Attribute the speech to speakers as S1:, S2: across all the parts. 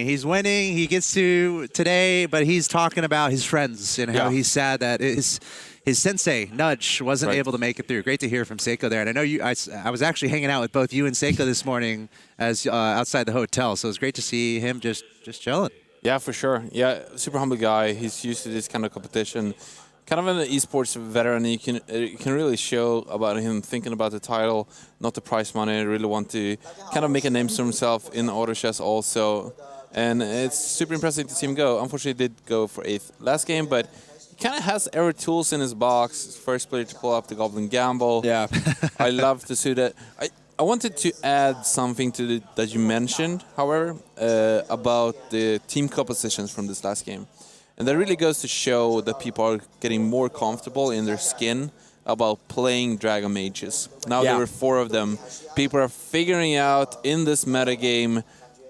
S1: He's winning. He gets to today, but he's talking about his friends and how he's sad that his sensei Nudge wasn't able to make it through. Great to hear from Seiko there. And I know I was actually hanging out with both you and Seiko this morning as outside the hotel, so it was great to see him just chilling.
S2: Yeah, for sure. Yeah, super humble guy. He's used to this kind of competition. Kind of an esports veteran. You can really show about him thinking about the title, not the prize money. Really want to kind of make a name for himself in auto chess also. And it's super impressive to see him go. Unfortunately, he did go for 8th last game, but he kind of has every tools in his box. First player to pull up the Goblin Gamble.
S3: Yeah.
S2: I love to see that. I wanted to add something to that you mentioned, however, about the team compositions from this last game. And that really goes to show that people are getting more comfortable in their skin about playing Dragon Mages. Now there were 4 of them. People are figuring out in this meta game,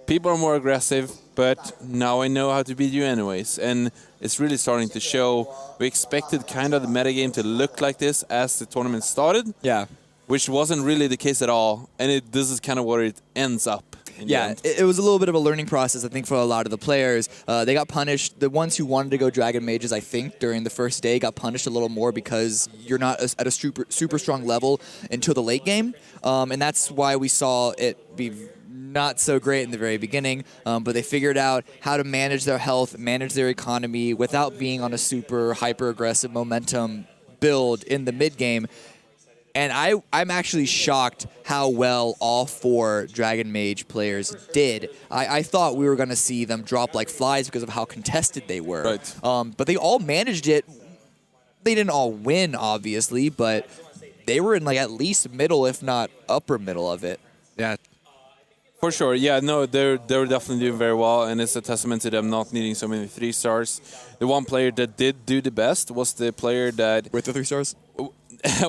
S2: people are more aggressive, but now I know how to beat you anyways. And it's really starting to show. We expected kind of the meta game to look like this as the tournament started.
S3: Yeah.
S2: Which wasn't really the case at all. And this is kind of where it ends up.
S3: Yeah, it was a little bit of a learning process, I think, for a lot of the players. They got punished. The ones who wanted to go Dragon Mages, I think, during the first day got punished a little more because you're not at a super strong level until the late game. And that's why we saw it be not so great in the very beginning. But they figured out how to manage their health, manage their economy without being on a super hyper-aggressive momentum build in the mid-game. And I'm actually shocked how well all 4 Dragon Mage players did. I thought we were going to see them drop like flies because of how contested they were.
S2: Right.
S3: But they all managed it. They didn't all win, obviously, but they were in like at least middle, if not upper middle of it.
S1: Yeah.
S2: For sure. Yeah, no, they're definitely doing very well, and it's a testament to them not needing so many 3 stars. The one player that did do the best was the player that...
S3: With the 3 stars?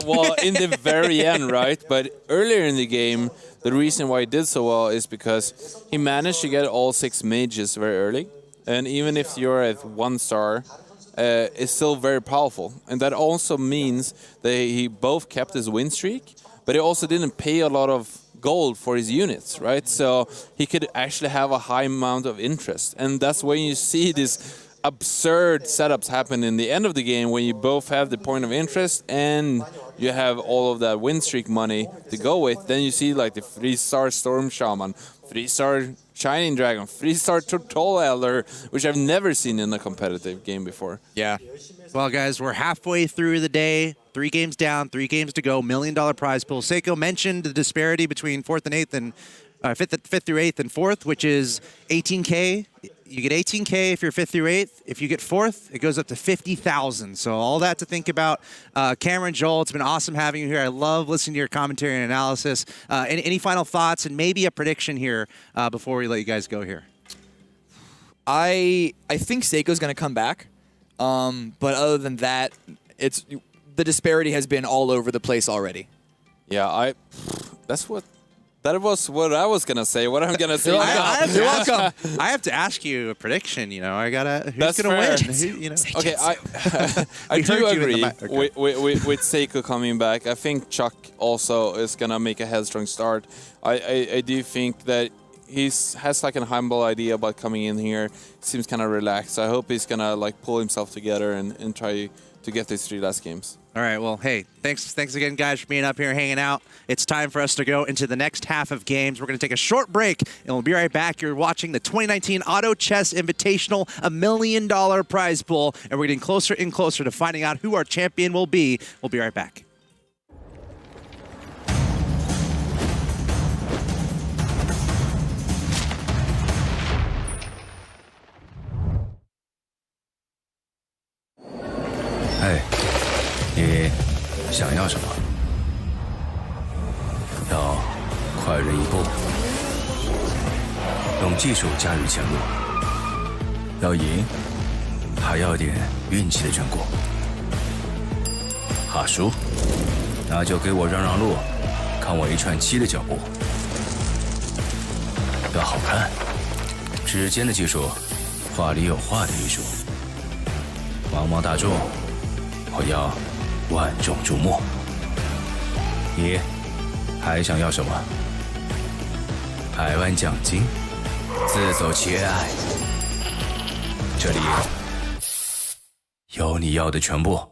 S2: Well, in the very end, right? But earlier in the game, the reason why he did so well is because he managed to get all 6 mages very early. And even if you're at 1 star, it's still very powerful. And that also means that he both kept his win streak, but he also didn't pay a lot of gold for his units, right? So he could actually have a high amount of interest. And that's when you see this absurd setups happen in the end of the game when you both have the point of interest and you have all of that win streak money to go with. Then you see like the 3-star Storm Shaman, 3-star Shining Dragon, 3-star Turtle Elder, which I've never seen in a competitive game before.
S3: Yeah.
S1: Well, guys, we're halfway through the day. 3 games down, 3 games to go. $1 million prize pool. Seiko mentioned the disparity between 4th and 8th and 5th through 8th and 4th, which is 18K. You get 18K if you're 5th through 8th. If you get 4th, it goes up to 50,000. So all that to think about. Cameron, Joel, it's been awesome having you here. I love listening to your commentary and analysis. Any final thoughts and maybe a prediction here before we let you guys go here?
S3: I think Seiko's going to come back. But other than that, the disparity has been all over the place already.
S2: Yeah, that was what I was gonna say. What I'm gonna say.
S3: You're welcome.
S1: I have to ask you a prediction. You know, I gotta. Who's
S2: That's
S1: gonna
S2: fair.
S1: win? Who, you know?
S2: Okay, I do agree with Seiko coming back. I think Chuck also is gonna make a headstrong start. I do think that has like a humble idea about coming in here. Seems kind of relaxed. I hope he's gonna like pull himself together and try to get these 3 last games.
S1: All right, well, hey, thanks again, guys, for being up here hanging out. It's time for us to go into the next half of games. We're going to take a short break, and we'll be right back. You're watching the 2019 Auto Chess Invitational, $1 million prize pool, and we're getting closer and closer to finding out who our champion will be. We'll be right back.
S4: Hey. 你想要什么？要快人一步，用技术驾驭前路。要赢，还要点运气的成果。怕输，那就给我让让路，看我一串7的脚步。要好看，指尖的技术，画里有画的艺术。茫茫大众，我要万众瞩目。你还想要什么？100万奖金，自走且爱。这里有你要的全部。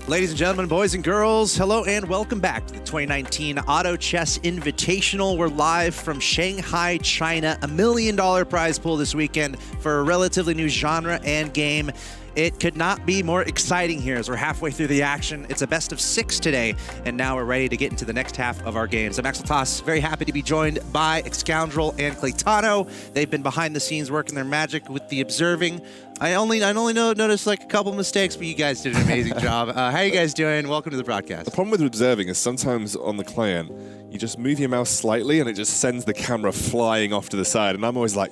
S1: Ladies and gentlemen, boys and girls, hello and welcome back to the 2019 Auto Chess Invitational. We're live from Shanghai, China. $1 million prize pool this weekend for a relatively new genre and game. It could not be more exciting here as we're halfway through the action. It's a best of 6 today, and now we're ready to get into the next half of our games. I'm Axel Toss, very happy to be joined by Excoundrel and Claytano. They've been behind the scenes working their magic with the observing. I only noticed like a couple mistakes, but you guys did an amazing job. How you guys doing? Welcome to the broadcast.
S5: The problem with observing is sometimes on the client, you just move your mouse slightly and it just sends the camera flying off to the side, and I'm always like,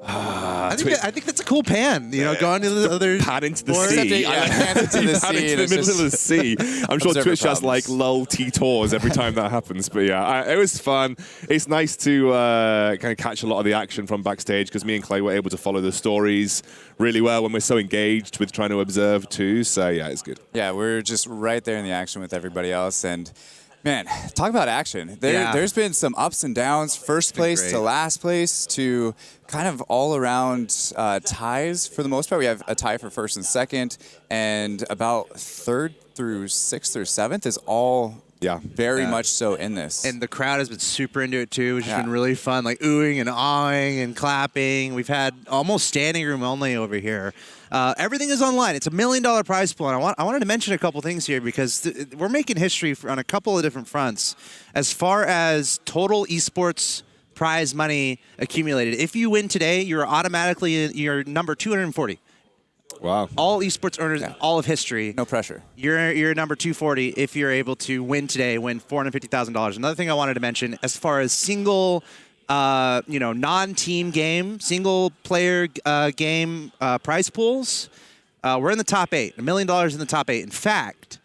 S1: I think that's a cool pan, you know, going to the other
S5: pan into the
S1: board.
S5: sea.
S2: Pan into the
S5: Pan
S2: sea.
S5: into the middle of the sea. I'm sure Twitch has like lol T-tours every time that happens. But yeah, it was fun. It's nice to kind of catch a lot of the action from backstage because me and Clay were able to follow the stories really well when we're so engaged with trying to observe too. So yeah, it's good.
S6: Yeah, we're just right there in the action with everybody else. And man, talk about action. There's been some ups and downs, first place to last place to kind of all around ties for the most part. We have a tie for first and second, and about third through sixth or seventh is all very much so in this.
S1: And the crowd has been super into it too, which has been really fun, like oohing and awing and clapping. We've had almost standing room only over here. Everything is online. It's $1 million prize pool, and I wanted to mention a couple things here because we're making history on a couple of different fronts as far as total esports prize money accumulated. If you win today, you're number 240.
S5: Wow.
S1: All esports earners in all of history.
S6: No pressure.
S1: You're number 240 if you're able to win today, win $450,000. Another thing I wanted to mention as far as single non-team game, single-player game prize pools, we're in the top 8. $1 million in the top 8. In fact,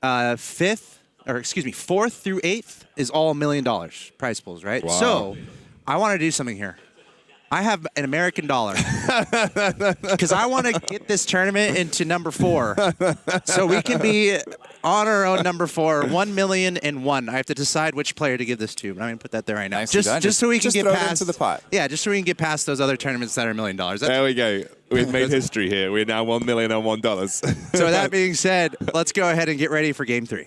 S1: fourth through 8th is all $1 million prize pools, right?
S5: Wow.
S1: So I want to do something here. I have an American dollar because I want to get this tournament into number 4, so we can be on our own number 4, 1,000,001. I have to decide which player to give this to, but I'm gonna put that there right now.
S6: Nicely done.
S1: Just so we can get
S6: throw it
S1: past
S6: into the pot.
S1: Yeah, just so we can get past those other tournaments that are $1 million.
S5: There we go. We've made history here. We're now $1,000,001.
S1: So that being said, let's go ahead and get ready for Game 3.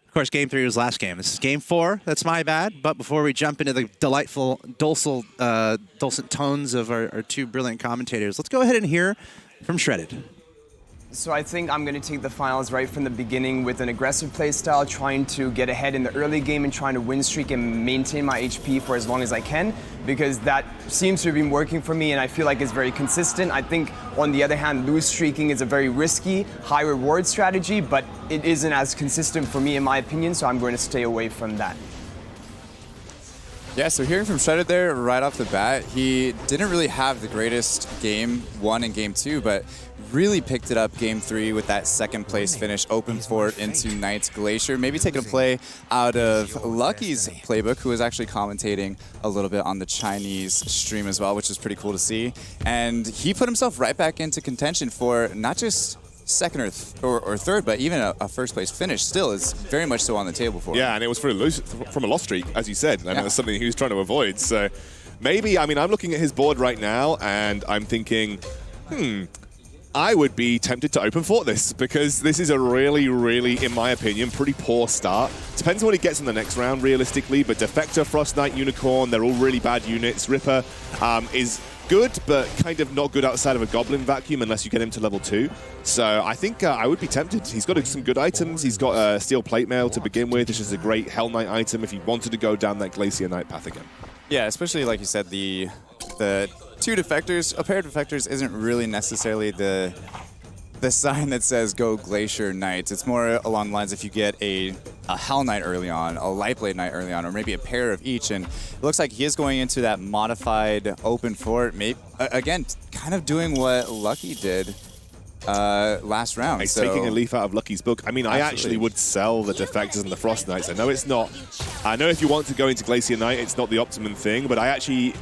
S1: Of course, Game 3 was last game. This is Game 4. That's my bad. But before we jump into the delightful, dulcet tones of our two brilliant commentators, let's go ahead and hear from Shredded.
S7: So I think I'm going to take the finals right from the beginning with an aggressive play style, trying to get ahead in the early game and trying to win streak and maintain my HP for as long as I can, because that seems to have been working for me and I feel like it's very consistent. I think, on the other hand, lose streaking is a very risky, high reward strategy, but it isn't as consistent for me in my opinion, so I'm going to stay away from that.
S6: Yeah, so hearing from Shredded there right off the bat, he didn't really have the greatest game 1 and game 2, but really picked it up game 3 with that second place finish, open fort into Knight's Glacier. Maybe taking a play out of Lucky's playbook, who was actually commentating a little bit on the Chinese stream as well, which is pretty cool to see. And he put himself right back into contention for not just second or third, but even a first place finish still is very much so on the table for him.
S5: Yeah, and it was from a loss streak, as you said. I mean, that's something he was trying to avoid. So maybe, I mean, I'm looking at his board right now and I'm thinking, I would be tempted to open fort this because this is a really, really, in my opinion, pretty poor start. Depends on what he gets in the next round, realistically, but Defector, Frost Knight, Unicorn, they're all really bad units. Ripper is good, but kind of not good outside of a Goblin vacuum unless you get him to level 2. So I think I would be tempted. He's got some good items. He's got a Steel Plate Mail to begin with, which is a great Hell Knight item if he wanted to go down that Glacier Knight path again.
S6: Yeah, especially like you said, the two defectors, a pair of defectors isn't really necessarily the sign that says go Glacier Knights. It's more along the lines if you get a Hell Knight early on, a Lightblade Knight early on, or maybe a pair of each. And it looks like he is going into that modified open fort, maybe again, kind of doing what Lucky did last round.
S5: He's taking a leaf out of Lucky's book. I mean, I actually would sell the Defectors and the Frost Knights. I know it's not. I know if you want to go into Glacier Knight, it's not the optimum thing, but I actually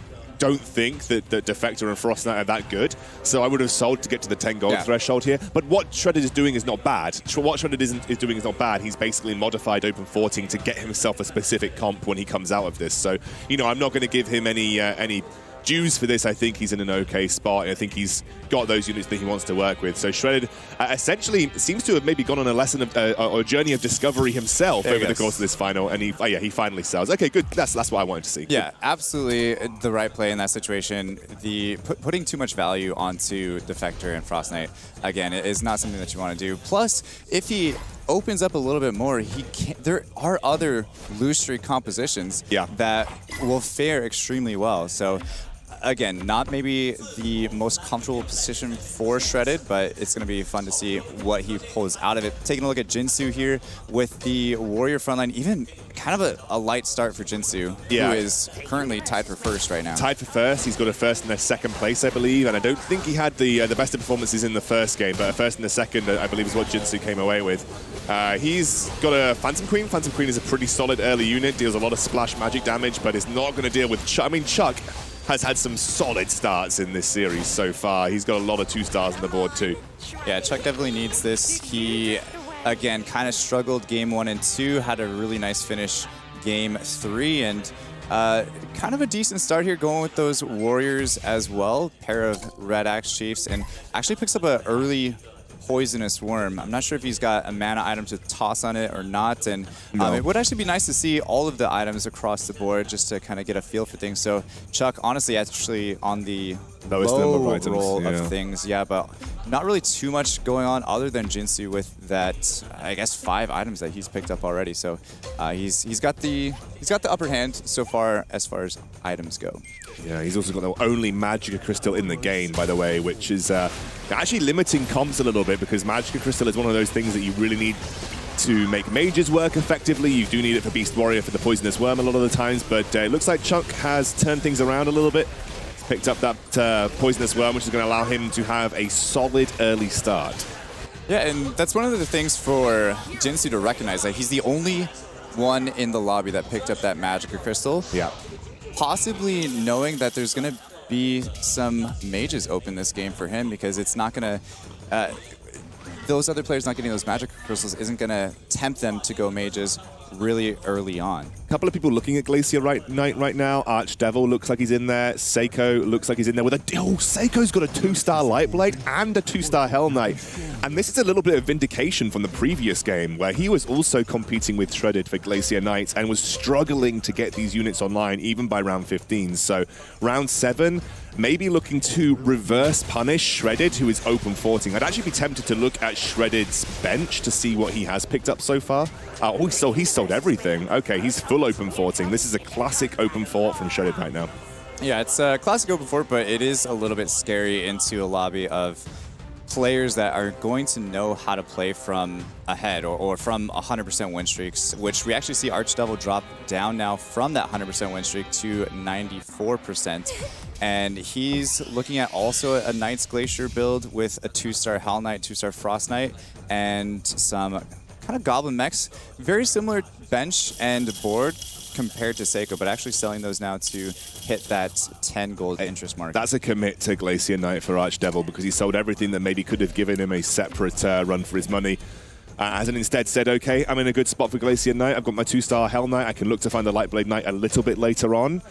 S5: don't think that Defector and Frost Knight are that good, so I would have sold to get to the 10 gold threshold here. But what Shredded is doing is not bad. What Shredded is doing is not bad. He's basically modified open forting to get himself a specific comp when he comes out of this. So, you know, I'm not going to give him any dues for this. I think he's in an okay spot. I think he's got those units that he wants to work with. So Shredded essentially seems to have maybe gone on a lesson of, or a journey of discovery himself over the course of this final, and he finally sells. Okay, good. That's what I wanted to see.
S6: Yeah, absolutely the right play in that situation. Putting too much value onto Defector and Frost Knight, again, is not something that you want to do. Plus, if he opens up a little bit more, there are other loose streak compositions that will fare extremely well. So again, not maybe the most comfortable position for Shredded, but it's going to be fun to see what he pulls out of it. Taking a look at Jinsu here with the Warrior frontline, even kind of a light start for Jinsu, who is currently tied for first right now.
S5: Tied for first. He's got a first and a second place, I believe, and I don't think he had the best of performances in the first game, but a first and a second, I believe, is what Jinsu came away with. He's got a Phantom Queen. Phantom Queen is a pretty solid early unit, deals a lot of splash magic damage, but is not going to deal with Chuck. I mean, Chuck has had some solid starts in this series so far. He's got a lot of 2 stars on the board too.
S6: Yeah, Chuck definitely needs this. He, again, kind of struggled game 1 and 2, had a really nice finish game 3, and kind of a decent start here going with those Warriors as well. Pair of Red Axe Chiefs, and actually picks up an early Poisonous Worm. I'm not sure if he's got a mana item to toss on it or not, and it would actually be nice to see all of the items across the board just to kind of get a feel for things. So Chuck, honestly, actually on the
S5: lowest
S6: low roll of things, but not really too much going on other than Jinsu with that, I guess, 5 items that he's picked up already. So he's got the upper hand so far as items go.
S5: Yeah, he's also got the only Magicka Crystal in the game, by the way, which is actually limiting comps a little bit, because Magicka Crystal is one of those things that you really need to make mages work effectively. You do need it for Beast Warrior for the Poisonous Worm a lot of the times, but it looks like Chunk has turned things around a little bit. He's picked up that Poisonous Worm, which is going to allow him to have a solid early start.
S6: Yeah, and that's one of the things for Jinsu to recognize, that he's the only one in the lobby that picked up that Magicka Crystal.
S5: Yeah.
S6: Possibly knowing that there's going to be some mages open this game for him, because it's not going to... those other players not getting those Magicka Crystals isn't going to tempt them to go mages really early on.
S5: A couple of people looking at Glacier Knight right now. Archdevil looks like he's in there. Seiko looks like he's in there with a... Oh, Seiko's got a 2-star Lightblade and a 2-star Hell Knight. And this is a little bit of vindication from the previous game, where he was also competing with Shredded for Glacier Knights and was struggling to get these units online even by round 15. So round 7... maybe looking to reverse punish Shredded, who is open forting. I'd actually be tempted to look at Shredded's bench to see what he has picked up so far. Oh, he's sold everything. Okay, he's full open forting. This is a classic open fort from Shredded right now.
S6: Yeah, it's a classic open fort, but it is a little bit scary into a lobby of players that are going to know how to play from ahead or from 100% win streaks, which we actually see Archdevil drop down now from that 100% win streak to 94%. And he's looking at also a Knight's Glacier build with a 2-star Hell Knight, 2-star Frost Knight, and some kind of Goblin mechs. Very similar bench and board compared to Seiko, but actually selling those now to hit that 10 gold interest mark.
S5: That's a commit to Glacier Knight for Archdevil, because he sold everything that maybe could have given him a separate run for his money. Hasn't instead said, okay, I'm in a good spot for Glacier Knight. I've got my 2-star Hell Knight. I can look to find the Lightblade Knight a little bit later on.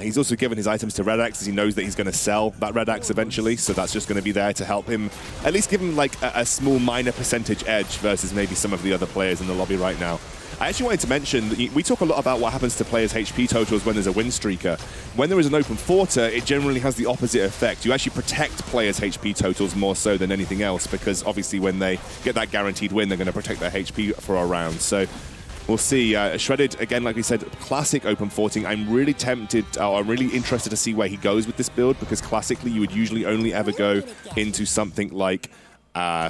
S5: He's also given his items to Red Axe, as he knows that he's going to sell that Red Axe eventually. So that's just going to be there to help him, at least give him like a small minor percentage edge versus maybe some of the other players in the lobby right now. I actually wanted to mention that we talk a lot about what happens to players' HP totals when there's a win streaker. When there is an open forter, it generally has the opposite effect. You actually protect players' HP totals more so than anything else, because obviously when they get that guaranteed win, they're going to protect their HP for a round. So we'll see. Shredded, again, like we said, classic open forting. I'm really tempted, or I'm really interested to see where he goes with this build, because classically you would usually only ever go into something like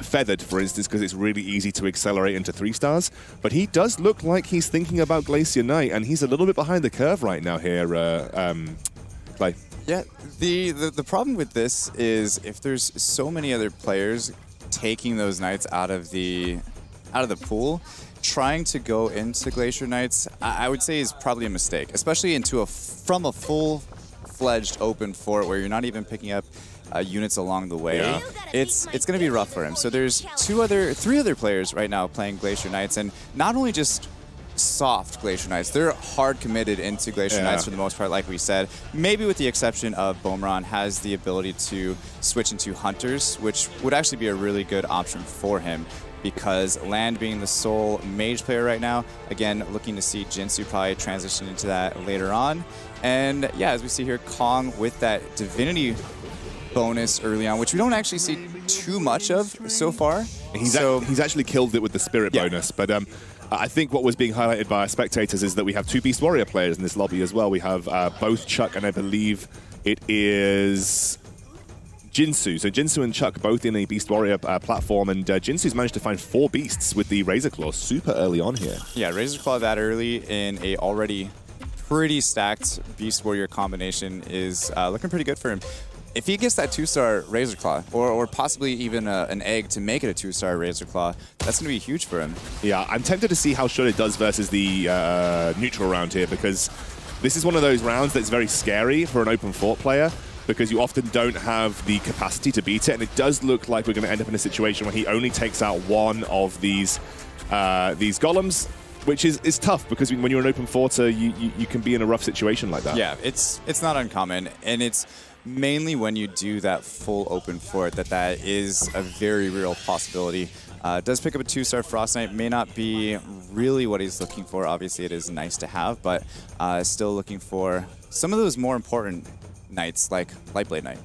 S5: Feathered, for instance, because it's really easy to accelerate into 3 stars. But he does look like he's thinking about Glacier Knight, and he's a little bit behind the curve right now here, Clay.
S6: Yeah, the problem with this is if there's so many other players taking those Knights out of the pool, trying to go into Glacier Knights, I would say is probably a mistake, especially from a full full-fledged open fort where you're not even picking up units along the way, it's going to be rough for him. So there's three other players right now playing Glacier Knights, and not only just soft Glacier Knights, they're hard committed into Glacier Knights for the most part, like we said. Maybe with the exception of Bomron has the ability to switch into Hunters, which would actually be a really good option for him, because Land being the sole mage player right now, again, looking to see Jinsu probably transition into that later on. And yeah, as we see here, Kong with that Divinity bonus early on, which we don't actually see too much of so far.
S5: He's actually killed it with the Spirit bonus, but I think what was being highlighted by our spectators is that we have two Beast Warrior players in this lobby as well. We have both Chuck and I believe it is Jinsu. So Jinsu and Chuck both in a Beast Warrior platform, and Jinsu's managed to find 4 beasts with the Razor Claw super early on here.
S6: Yeah, Razor Claw that early in a already pretty stacked Beast Warrior combination is looking pretty good for him. If he gets that 2-star Razor Claw, or possibly even an egg to make it a 2-star Razor Claw, that's going to be huge for him.
S5: Yeah, I'm tempted to see how Shredded does versus the neutral round here, because this is one of those rounds that's very scary for an open fort player, because you often don't have the capacity to beat it, and it does look like we're going to end up in a situation where he only takes out one of these golems, which is tough, because when you're an open forter, you can be in a rough situation like that.
S6: Yeah, it's not uncommon, and it's mainly when you do that full open fort that is a very real possibility. Does pick up a 2-star Frost Knight, may not be really what he's looking for. Obviously, it is nice to have, but still looking for some of those more important knights like Lightblade Knight.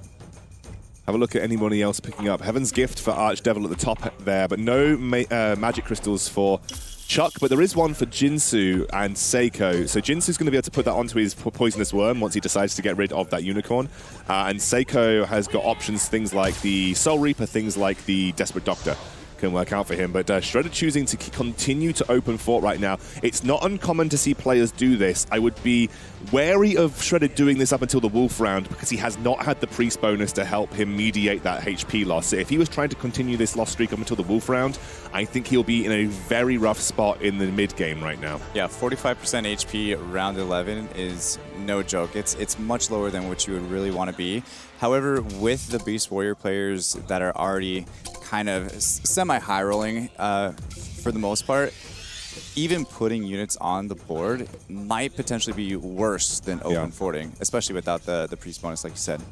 S5: Have a look at anybody else picking up. Heaven's Gift for Archdevil at the top there, but no magic crystals for Chuck, but there is one for Jinsu and Seiko. So Jinsu's going to be able to put that onto his Poisonous Worm once he decides to get rid of that Unicorn. And Seiko has got options, things like the Soul Reaper, things like the Desperate Doctor can work out for him. But Shredder choosing to continue to open fort right now. It's not uncommon to see players do this. I would be wary of Shredder doing this up until the Wolf round, because he has not had the Priest bonus to help him mediate that HP loss. So if he was trying to continue this loss streak up until the Wolf round, I think he'll be in a very rough spot in the mid game right now.
S6: Yeah, 45% HP round 11 is no joke. It's much lower than what you would really want to be. However, with the Beast Warrior players that are already kind of semi-high rolling for the most part, even putting units on the board might potentially be worse than open forting, especially without the Priest bonus, like you said.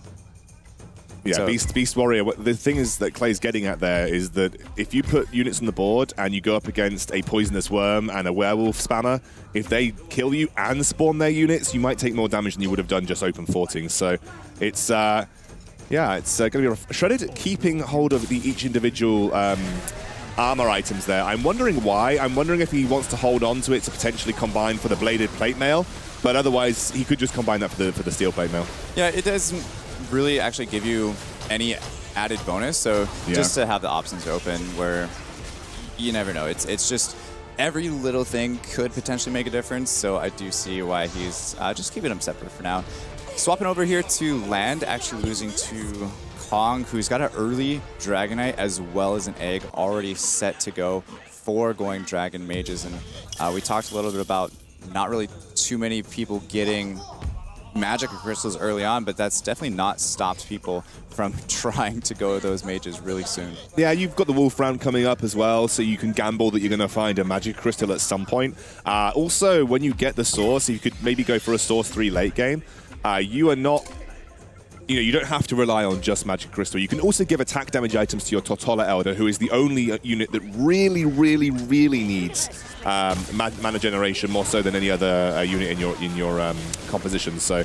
S5: Yeah, so, Beast Warrior, the thing is that Clay's getting at there is that if you put units on the board and you go up against a Poisonous Worm and a Werewolf spammer, if they kill you and spawn their units, you might take more damage than you would have done just open forting. So it's going to be rough. Shredded keeping hold of each individual armor items there. I'm wondering why. I'm wondering if he wants to hold on to it to potentially combine for the Bladed Plate Mail, but otherwise he could just combine that for the Steel Plate Mail.
S6: Yeah, it doesn't really actually give you any added bonus, so just to have the options open where you never know. It's just every little thing could potentially make a difference, so I do see why he's just keeping them separate for now. Swapping over here to Land, actually losing to Kong, who's got an early Dragonite as well as an egg already set to go for going Dragon Mages. And we talked a little bit about not really too many people getting magic or crystals early on, but that's definitely not stopped people from trying to go those mages really soon.
S5: Yeah, you've got the Wolf round coming up as well, so you can gamble that you're going to find a magic crystal at some point. Also, when you get the source, you could maybe go for a source 3 late game. You are not, you don't have to rely on just Magic Crystal. You can also give attack damage items to your Tortola Elder, who is the only unit that really, really, really needs mana generation more so than any other unit in your composition. So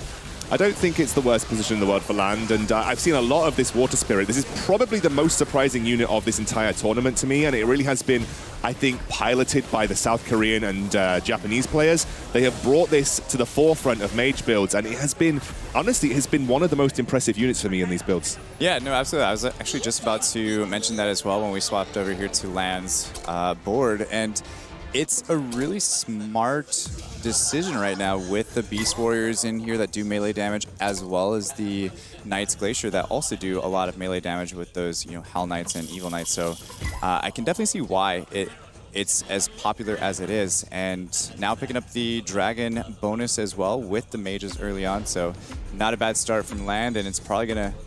S5: I don't think it's the worst position in the world for Land, and I've seen a lot of this Water Spirit. This is probably the most surprising unit of this entire tournament to me, and it really has been, I think, piloted by the South Korean and Japanese players. They have brought this to the forefront of mage builds, and it has been, honestly, it has been one of the most impressive units for me in these builds.
S6: Yeah, no, absolutely. I was actually just about to mention that as well when we swapped over here to Land's board, and it's a really smart decision right now with the Beast Warriors in here that do melee damage, as well as the Knights Glacier that also do a lot of melee damage with those, Hell Knights and Evil Knights. So I can definitely see why it's as popular as it is. And now picking up the Dragon bonus as well with the mages early on. So not a bad start from land, and it's probably going to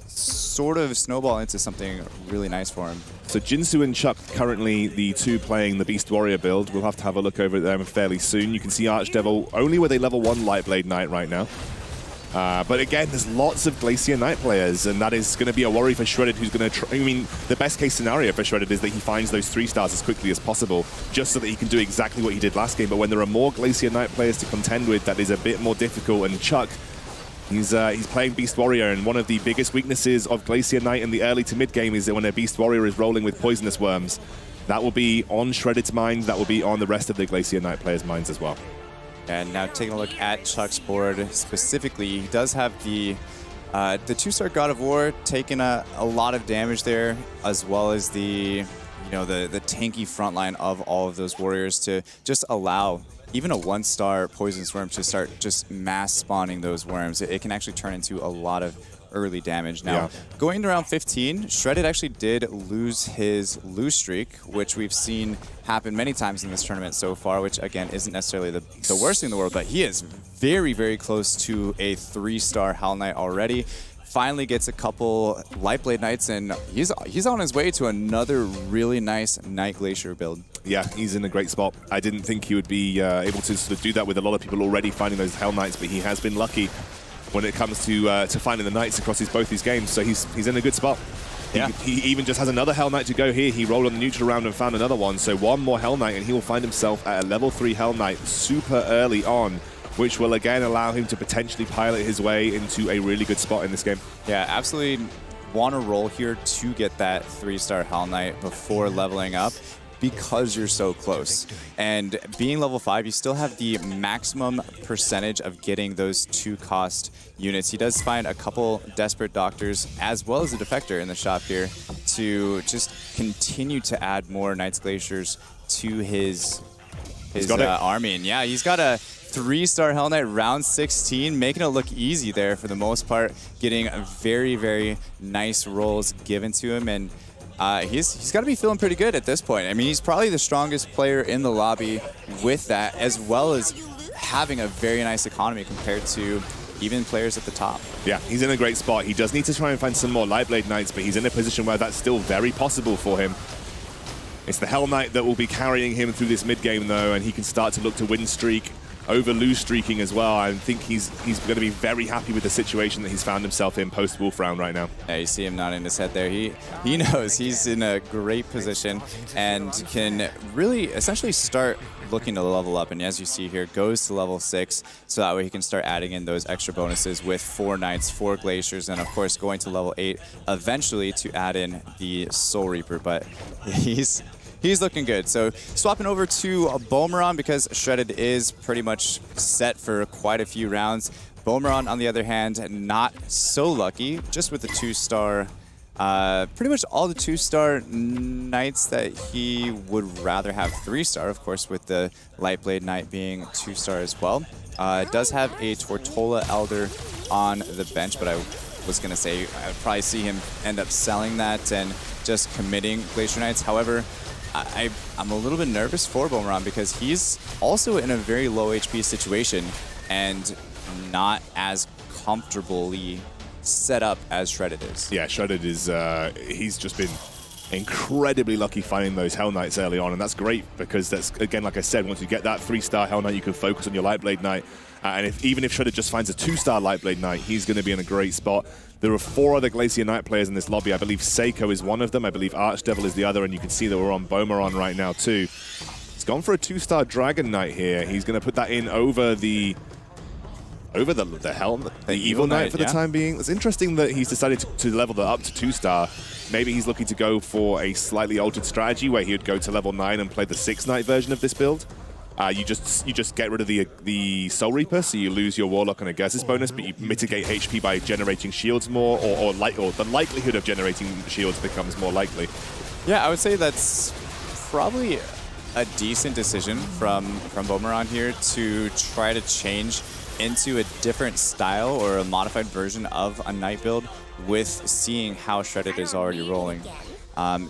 S6: sort of snowball into something really nice for him.
S5: So Jinsu and Chuck currently the two playing the Beast Warrior build. We'll have to have a look over at them fairly soon. You can see Archdevil only with a level 1 Lightblade Knight right now. But again, there's lots of Glacier Knight players, and that is going to be a worry for Shredded, who's going to try. I mean, the best case scenario for Shredded is that he finds those 3 stars as quickly as possible, just so that he can do exactly what he did last game. But when there are more Glacier Knight players to contend with, that is a bit more difficult. And Chuck, he's playing Beast Warrior, and one of the biggest weaknesses of Glacier Knight in the early to mid game is that when a Beast Warrior is rolling with Poisonous Worms, that will be on Shredded's mind, that will be on the rest of the Glacier Knight players' minds as well.
S6: And now taking a look at Chuck's board specifically, he does have the 2-star God of War taking a lot of damage there, as well as the tanky front line of all of those warriors to just allow even a 1-star Poisonous Worm to start just mass spawning those worms. It can actually turn into a lot of early damage. Now, going to round 15, Shredded actually did lose his lose streak, which we've seen happen many times in this tournament so far, which again isn't necessarily the worst thing in the world, but he is very, very close to a 3-star Hell Knight already. Finally gets a couple Lightblade Knights, and he's on his way to another really nice Night Glacier build.
S5: Yeah, he's in a great spot. I didn't think he would be able to sort of do that with a lot of people already finding those Hell Knights, but he has been lucky when it comes to finding the Knights across both these games. So he's in a good spot.
S6: Yeah.
S5: He even just has another Hell Knight to go here. He rolled on the neutral round and found another one. So one more Hell Knight, and he will find himself at a level 3 Hell Knight super early on, which will again allow him to potentially pilot his way into a really good spot in this game.
S6: Yeah, absolutely want to roll here to get that 3-star Hell Knight before leveling up, because you're so close. And being level 5, you still have the maximum percentage of getting those 2-cost units. He does find a couple Desperate Doctors as well as a Defector in the shop here to just continue to add more Knights Glaciers to his army. And yeah, he's got a 3-star Hell Knight round 16, making it look easy there for the most part, getting very, very nice rolls given to him. And he's got to be feeling pretty good at this point. I mean, he's probably the strongest player in the lobby with that, as well as having a very nice economy compared to even players at the top.
S5: Yeah, he's in a great spot. He does need to try and find some more Lightblade Knights, but he's in a position where that's still very possible for him. It's the Hell Knight that will be carrying him through this mid-game, though, and he can start to look to win streak over lose streaking as well. I think he's going to be very happy with the situation that he's found himself in post-Wolf round right now.
S6: Yeah, you see him nodding his head there. He knows he's in a great position and can really essentially start looking to level up. And as you see here, goes to level 6, so that way he can start adding in those extra bonuses with 4 Knights, 4 Glaciers, and of course going to level 8 eventually to add in the Soul Reaper. But he's looking good. So swapping over to Boomerang, because Shredded is pretty much set for quite a few rounds. Boomerang, on the other hand, not so lucky, just with the 2-star, pretty much all the 2-star Knights that he would rather have 3-star, of course, with the Lightblade Knight being 2-star as well. Does have a Tortola Elder on the bench, but I was going to say I'd probably see him end up selling that and just committing Glacier Knights. However, I'm a little bit nervous for Boomerang, because he's also in a very low HP situation and not as comfortably set up as Shredded is.
S5: Yeah, Shredded is, he's just been incredibly lucky finding those Hell Knights early on, and that's great, because that's, again, like I said, once you get that 3-star Hell Knight, you can focus on your Lightblade Knight. And even if Shredded just finds a 2-star Lightblade Knight, he's going to be in a great spot. There are 4 other Glacier Knight players in this lobby. I believe Seiko is one of them. I believe Archdevil is the other, and you can see that we're on Boomerang right now too. He's gone for a 2-star Dragon Knight here. He's going to put that in over the Evil Knight for the time being. It's interesting that he's decided to level that up to 2-star. Maybe he's looking to go for a slightly altered strategy where he would go to level 9 and play the 6 Knight version of this build. You just get rid of the Soul Reaper, so you lose your Warlock and a Gersys bonus, but you mitigate HP by generating shields more, or the likelihood of generating shields becomes more likely.
S6: Yeah, I would say that's probably a decent decision from Boomerang here to try to change into a different style or a modified version of a Knight build with seeing how Shredded is already rolling.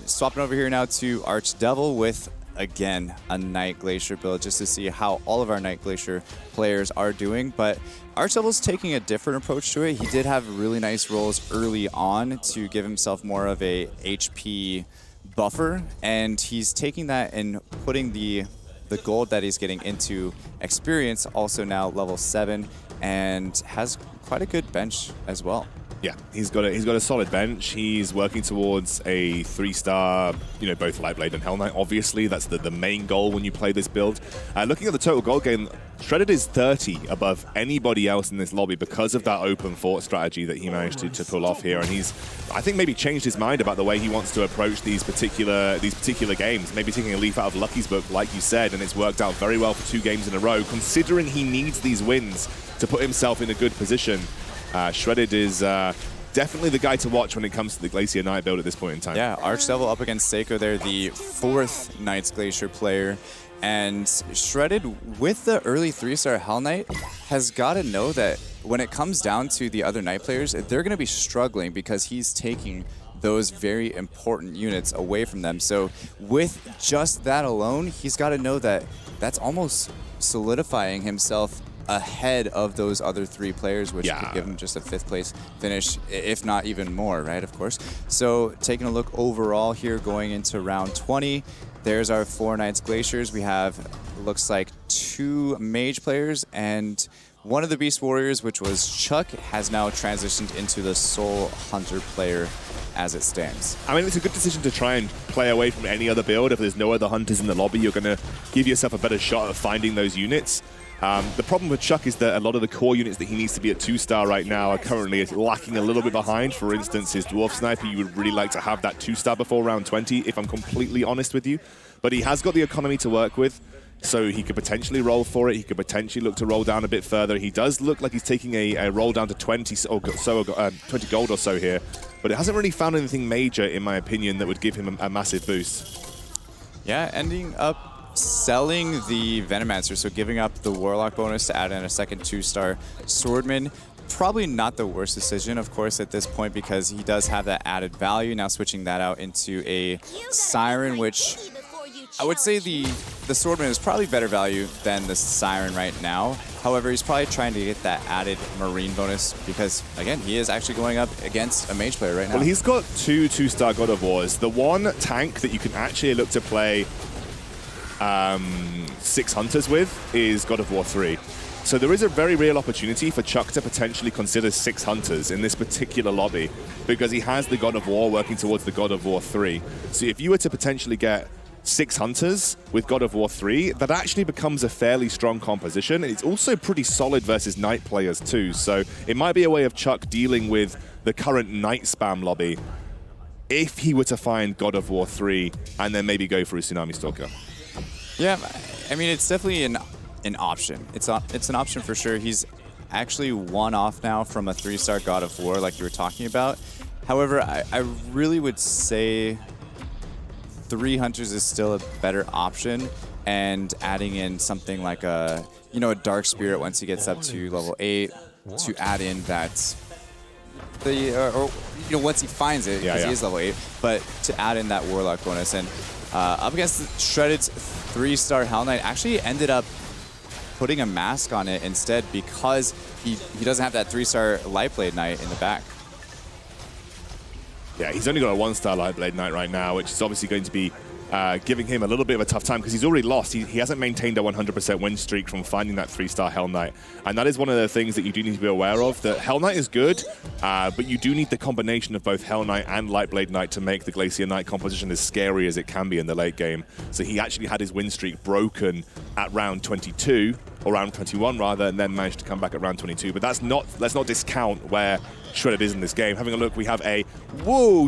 S6: Swapping over here now to Archdevil with again a Night Glacier build just to see how all of our Night Glacier players are doing. But Archdevil's taking a different approach to it. He did have really nice rolls early on to give himself more of a HP buffer, and he's taking that and putting the gold that he's getting into experience, also now level 7, and has quite a good bench as well.
S5: Yeah, he's got a solid bench. He's working towards a 3-star, both Lightblade and Hell Knight. Obviously, that's the main goal when you play this build. Looking at the total gold gain, Shredded is 30 above anybody else in this lobby because of that open fort strategy that he managed to pull off here. And he's, I think, maybe changed his mind about the way he wants to approach these particular games. Maybe taking a leaf out of Lucky's book, like you said, and it's worked out very well for 2 games in a row, considering he needs these wins to put himself in a good position. Shredded is definitely the guy to watch when it comes to the Glacier Knight build at this point in time.
S6: Yeah, Archdevil up against Seiko there, the 4th Knights Glacier player. And Shredded, with the early 3-star Hell Knight, has got to know that when it comes down to the other Knight players, they're going to be struggling because he's taking those very important units away from them. So with just that alone, he's got to know that that's almost solidifying himself ahead of those other 3 players, which could give him just a 5th place finish, if not even more, right, of course. So taking a look overall here going into round 20, there's our 4 Knights Glaciers. We have, looks like 2 Mage players, and one of the Beast Warriors, which was Chuck, has now transitioned into the Soul Hunter player as it stands.
S5: I mean, it's a good decision to try and play away from any other build. If there's no other Hunters in the lobby, you're going to give yourself a better shot at finding those units. The problem with Chuck is that a lot of the core units that he needs to be at 2-star right now are currently lacking a little bit behind. For instance, his Dwarf Sniper, you would really like to have that 2-star before round 20, if I'm completely honest with you. But he has got the economy to work with, so he could potentially roll for it. He could potentially look to roll down a bit further. He does look like he's taking a roll down to 20 gold or so here, but it hasn't really found anything major, in my opinion, that would give him a massive boost.
S6: Yeah, ending up selling the Venomancer, so giving up the Warlock bonus to add in a second 2-star Swordman. Probably not the worst decision, of course, at this point, because he does have that added value. Now switching that out into a Siren, which I would say the Swordman is probably better value than the Siren right now. However, he's probably trying to get that added Marine bonus because, again, he is actually going up against a Mage player right now.
S5: Well, he's got 2 2-star God of Wars. The one tank that you can actually look to play 6 Hunters with is God of War 3. So there is a very real opportunity for Chuck to potentially consider 6 Hunters in this particular lobby because he has the God of War working towards the God of War 3. So if you were to potentially get 6 Hunters with God of War 3, that actually becomes a fairly strong composition. It's also pretty solid versus Knight players too. So it might be a way of Chuck dealing with the current Knight spam lobby if he were to find God of War 3 and then maybe go for a Tsunami Stalker.
S6: Yeah, I mean, it's definitely an option. It's an option for sure. He's actually 1 off now from a 3-star God of War like you were talking about. However, I really would say 3 Hunters is still a better option, and adding in something like a Dark Spirit once he gets up to level 8 to add in that once he finds it, because he is level 8, but to add in that Warlock bonus. And up against Shredded's 3-star Hell Knight, actually ended up putting a mask on it instead because he doesn't have that 3-star Lightblade Knight in the back.
S5: Yeah, he's only got a 1-star Lightblade Knight right now, which is obviously going to be giving him a little bit of a tough time because he's already lost. He hasn't maintained a 100% win streak from finding that 3-star Hell Knight. And that is one of the things that you do need to be aware of, that Hell Knight is good, but you do need the combination of both Hell Knight and Lightblade Knight to make the Glacier Knight composition as scary as it can be in the late game. So he actually had his win streak broken at round 22, or round 21 rather, and then managed to come back at round 22. But let's not discount where Shredded is in this game. Having a look, we have a,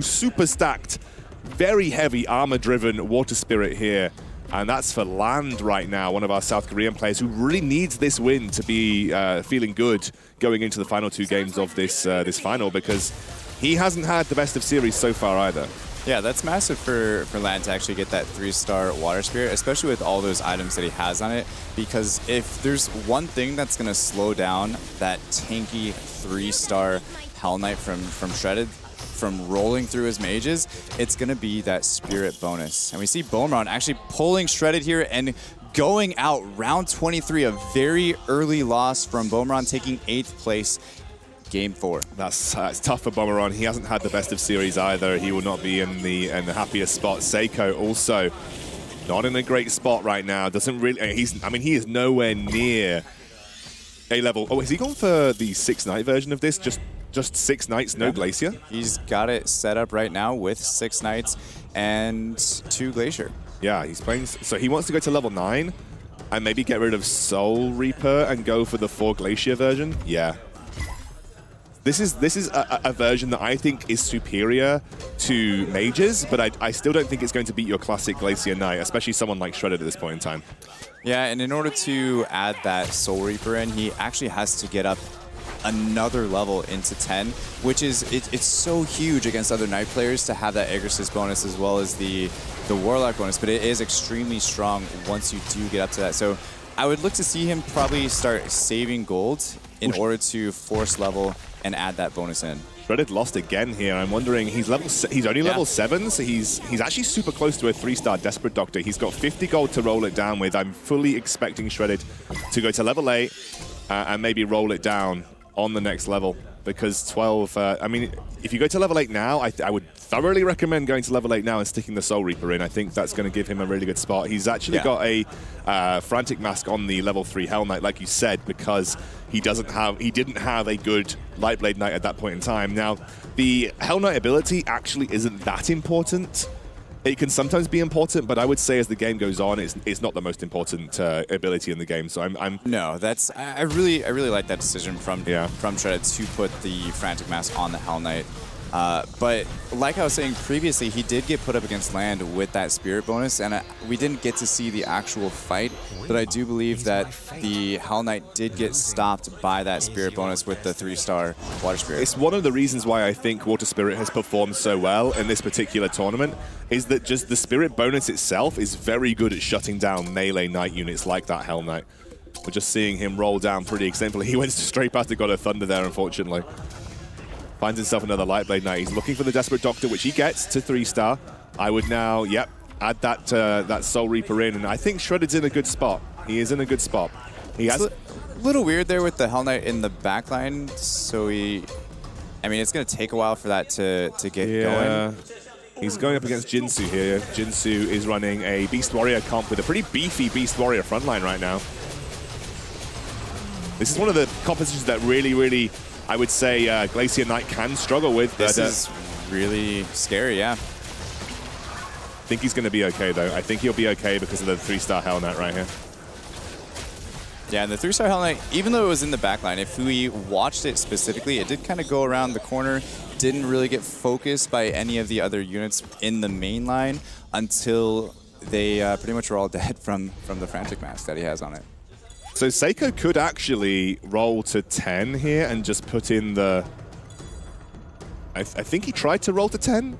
S5: super stacked, very heavy armor-driven Water Spirit here. And that's for Land right now, one of our South Korean players who really needs this win to be feeling good going into the final 2 games of this final, because he hasn't had the best of series so far either.
S6: Yeah, that's massive for Land to actually get that 3-star Water Spirit, especially with all those items that he has on it, because if there's one thing that's going to slow down that tanky 3-star Hell Knight from Shredded, from rolling through his mages, it's going to be that spirit bonus. And we see Boomerang actually pulling Shredded here and going out round 23, a very early loss from Boomerang, taking 8th place. Game 4.
S5: That's tough for Boomerang. He hasn't had the best of series either. He will not be in the happiest spot. Seiko also not in a great spot right now. Doesn't really. He is nowhere near A level. Oh, has he gone for the 6-knight version of this? Just 6 knights, no Glacier?
S6: He's got it set up right now with 6 knights and 2 Glacier.
S5: Yeah, he's playing. So he wants to go to level 9 and maybe get rid of Soul Reaper and go for the 4 Glacier version. Yeah. This is a version that I think is superior to mages, but I still don't think it's going to beat your classic Glacier Knight, especially someone like Shredded at this point in time.
S6: Yeah, and in order to add that Soul Reaper in, he actually has to get up another level into 10, which is it's so huge against other Knight players to have that Aegis bonus as well as the Warlock bonus, but it is extremely strong once you do get up to that. So I would look to see him probably start saving gold in order to force level and add that bonus in.
S5: Shredded lost again here. I'm wondering, he's only level 7, so he's actually super close to a 3-star Desperate Doctor. He's got 50 gold to roll it down with. I'm fully expecting Shredded to go to level 8 and maybe roll it down on the next level, because 12, if you go to level 8 now, I would thoroughly recommend going to level 8 now and sticking the Soul Reaper in. I think that's going to give him a really good spot. He's actually got a Frantic Mask on the level 3 Hell Knight, like you said, because he didn't have a good Lightblade Knight at that point in time. Now, the Hell Knight ability actually isn't that important. It can sometimes be important, but I would say as the game goes on, it's not the most important ability in the game. So I'm
S6: no, I really like that decision from Shredded to put the Frantic Mask on the Hell Knight. But like I was saying previously, he did get put up against land with that Spirit bonus, and we didn't get to see the actual fight, but I do believe that the Hell Knight did get stopped by that Spirit bonus with the 3-star Water Spirit.
S5: It's one of the reasons why I think Water Spirit has performed so well in this particular tournament, is that just the Spirit bonus itself is very good at shutting down melee Knight units like that Hell Knight. We're just seeing him roll down pretty extensively. He went straight past the God of Thunder there, unfortunately. Finds himself another Lightblade Knight. He's looking for the Desperate Doctor, which he gets to 3-star. I would now, add that Soul Reaper in, and I think Shredded's in a good spot. He is in a good spot.
S6: It's a little weird there with the Hell Knight in the backline, so it's going to take a while for that to get going.
S5: He's going up against Jinsu here. Jinsu is running a Beast Warrior comp with a pretty beefy Beast Warrior frontline right now. This is one of the compositions that really, I would say Glacier Knight can struggle with.
S6: This is really scary, yeah.
S5: I think he's going to be okay, though. I think he'll be okay because of the 3-star Hell Knight right here.
S6: Yeah, and the 3-star Hell Knight, even though it was in the backline, if we watched it specifically, it did kind of go around the corner, didn't really get focused by any of the other units in the main line until they pretty much were all dead from the Frantic Mask that he has on it.
S5: So Seiko could actually roll to 10 here and just put in the... I think he tried to roll to 10?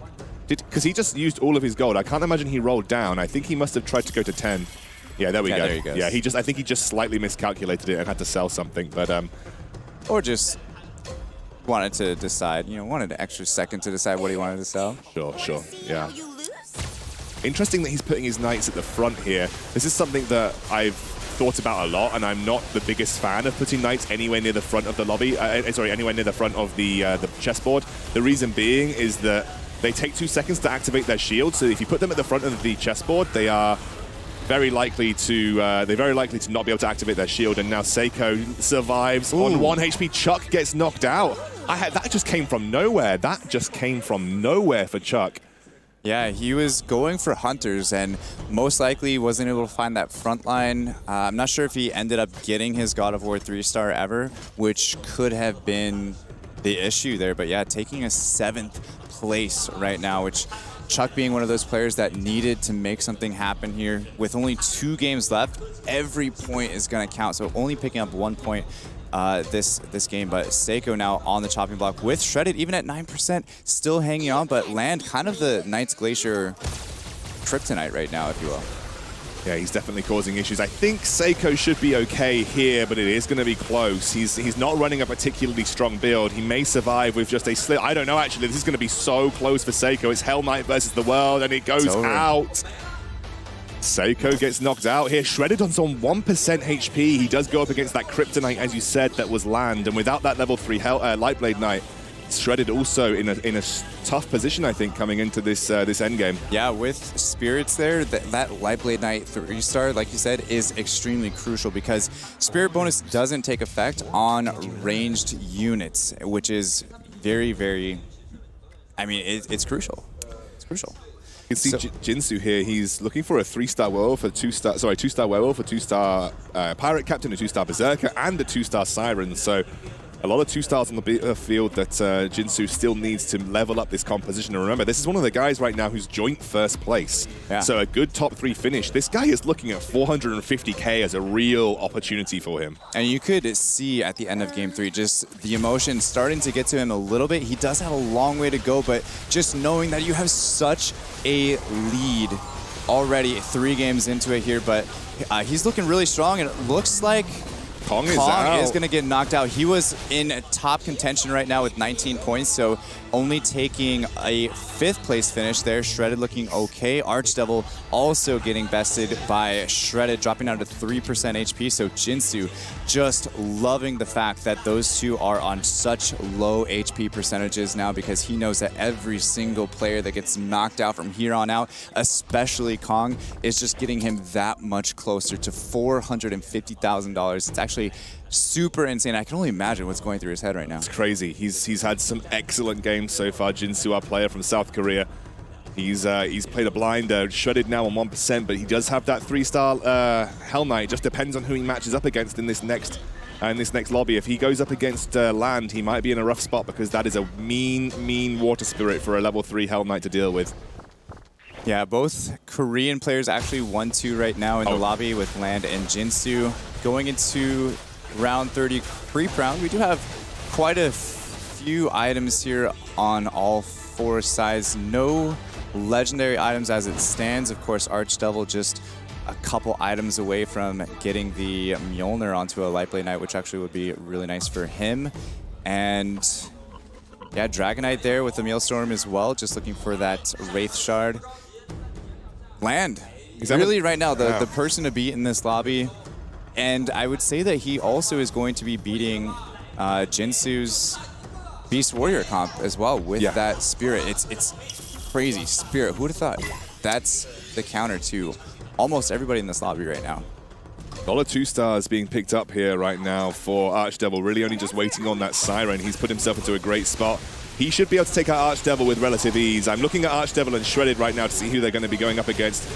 S5: Because he just used all of his gold. I can't imagine he rolled down. I think he must have tried to go to 10. Yeah, there we go.
S6: There he goes.
S5: Yeah, I think he just slightly miscalculated it and had to sell something, but...
S6: Or just wanted to decide, wanted an extra second to decide what he wanted to sell.
S5: Sure, yeah. Interesting that he's putting his knights at the front here. This is something that I've thought about a lot, and I'm not the biggest fan of putting knights anywhere near the front of the lobby. Anywhere near the front of the chessboard. The reason being is that they take 2 seconds to activate their shield, so if you put them at the front of the chessboard, they are very likely to not be able to activate their shield. And now Seiko survives on 1 HP. Chuck gets knocked out. That just came from nowhere. That just came from nowhere for Chuck.
S6: Yeah, he was going for Hunters and most likely wasn't able to find that front line. I'm not sure if he ended up getting his God of War 3-star ever, which could have been the issue there. But yeah, taking a 7th place right now, which Chuck being one of those players that needed to make something happen here. With only 2 games left, every point is going to count. So only picking up 1 point this game, but Seiko now on the chopping block with Shredded, even at 9%, still hanging on, but Land kind of the Knight's Glacier kryptonite right now, if you will.
S5: Yeah, he's definitely causing issues. I think Seiko should be okay here, but it is going to be close. He's not running a particularly strong build. He may survive with just a slip. I don't know, actually. This is going to be so close for Seiko. It's Hell Knight versus the world, and it goes out. Seiko gets knocked out here. Shredded on some 1% HP. He does go up against that Kryptonite, as you said, that was land. And without that level 3 Lightblade Knight, Shredded also in a tough position, I think, coming into this endgame.
S6: Yeah, with Spirits there, that Lightblade Knight 3-star, like you said, is extremely crucial because Spirit bonus doesn't take effect on ranged units, which is very, very, I mean, it's crucial. It's crucial.
S5: You can see Jinsu here. He's looking for a 3-star werewolf, a 2-star werewolf, a 2-star pirate captain, a 2-star berserker, and a 2-star siren. So a lot of 2-stars on the field that Jinsu still needs to level up this composition. And remember, this is one of the guys right now who's joint first place. Yeah. So a good top 3 finish. This guy is looking at 450k as a real opportunity for him.
S6: And you could see at the end of Game 3 just the emotion starting to get to him a little bit. He does have a long way to go, but just knowing that you have such a lead already 3 games into it here, but he's looking really strong, and it looks like Kong is going to get knocked out. He was in top contention right now with 19 points, so only taking a 5th place finish there. Shredded looking okay. Archdevil also getting bested by Shredded, dropping down to 3% HP. So Jinsu just loving the fact that those two are on such low HP percentages now, because he knows that every single player that gets knocked out from here on out, especially Kong, is just getting him that much closer to $450,000. It's actually super insane. I can only imagine what's going through his head right now.
S5: It's crazy. He's had some excellent games so far. Jinsu, our player from South Korea, he's played a blinder. Shredded now on 1%, but he does have that 3-star Hell Knight. Just depends on who he matches up against in this next lobby. If he goes up against land, he might be in a rough spot, because that is a mean water spirit for a level 3 Hell Knight to deal with.
S6: Yeah, both Korean players actually 1-2 right now in the lobby with Land and Jinsu. Going into round 30 creep round, we do have quite a few items here on all 4 sides. No legendary items as it stands. Of course, Archdevil just a couple items away from getting the Mjolnir onto a Lightblade Knight, which actually would be really nice for him. And yeah, Dragonite there with the Maelstrom as well, just looking for that Wraith Shard. Land. Really right now, the person to beat in this lobby. And I would say that he also is going to be beating Jinsu's Beast Warrior comp as well with that Spirit. It's crazy. Spirit, who would have thought? That's the counter to almost everybody in this lobby right now.
S5: A lot of 2-stars being picked up here right now for Archdevil, really only just waiting on that Siren. He's put himself into a great spot. He should be able to take out Archdevil with relative ease. I'm looking at Archdevil and Shredded right now to see who they're going to be going up against.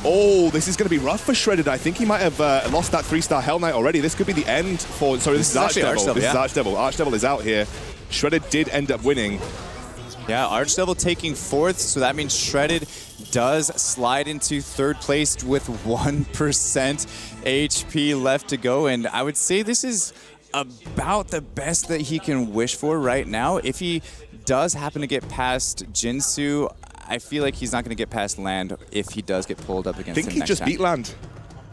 S5: Oh, this is going to be rough for Shredded. I think he might have lost that 3-star Hell Knight already. This could be the end for... Sorry, this is Archdevil. This is Archdevil. Archdevil is out here. Shredded did end up winning.
S6: Yeah, Archdevil taking 4th, so that means Shredded does slide into 3rd place with 1% HP left to go. And I would say this is about the best that he can wish for right now. If he does happen to get past Jinsu, I feel like he's not going to get past Land if he does get pulled up against him next time.
S5: I think he just beat Land.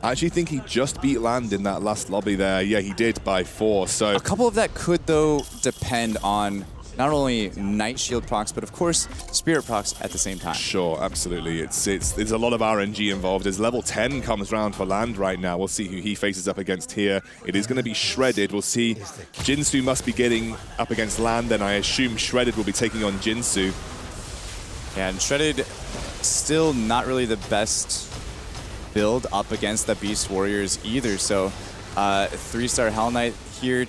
S5: I actually think he just beat Land in that last lobby there. Yeah, he did by 4. So
S6: a couple of that could, though, depend on not only Night Shield procs, but of course Spirit procs at the same time.
S5: Sure, absolutely. There's a lot of RNG involved. As level 10 comes round for Land right now, we'll see who he faces up against here. It is going to be Shredded. We'll see. Jinsu must be getting up against Land, and I assume Shredded will be taking on Jinsu.
S6: Yeah, and Shredded still not really the best build up against the Beast Warriors either. So 3-star Hell Knight here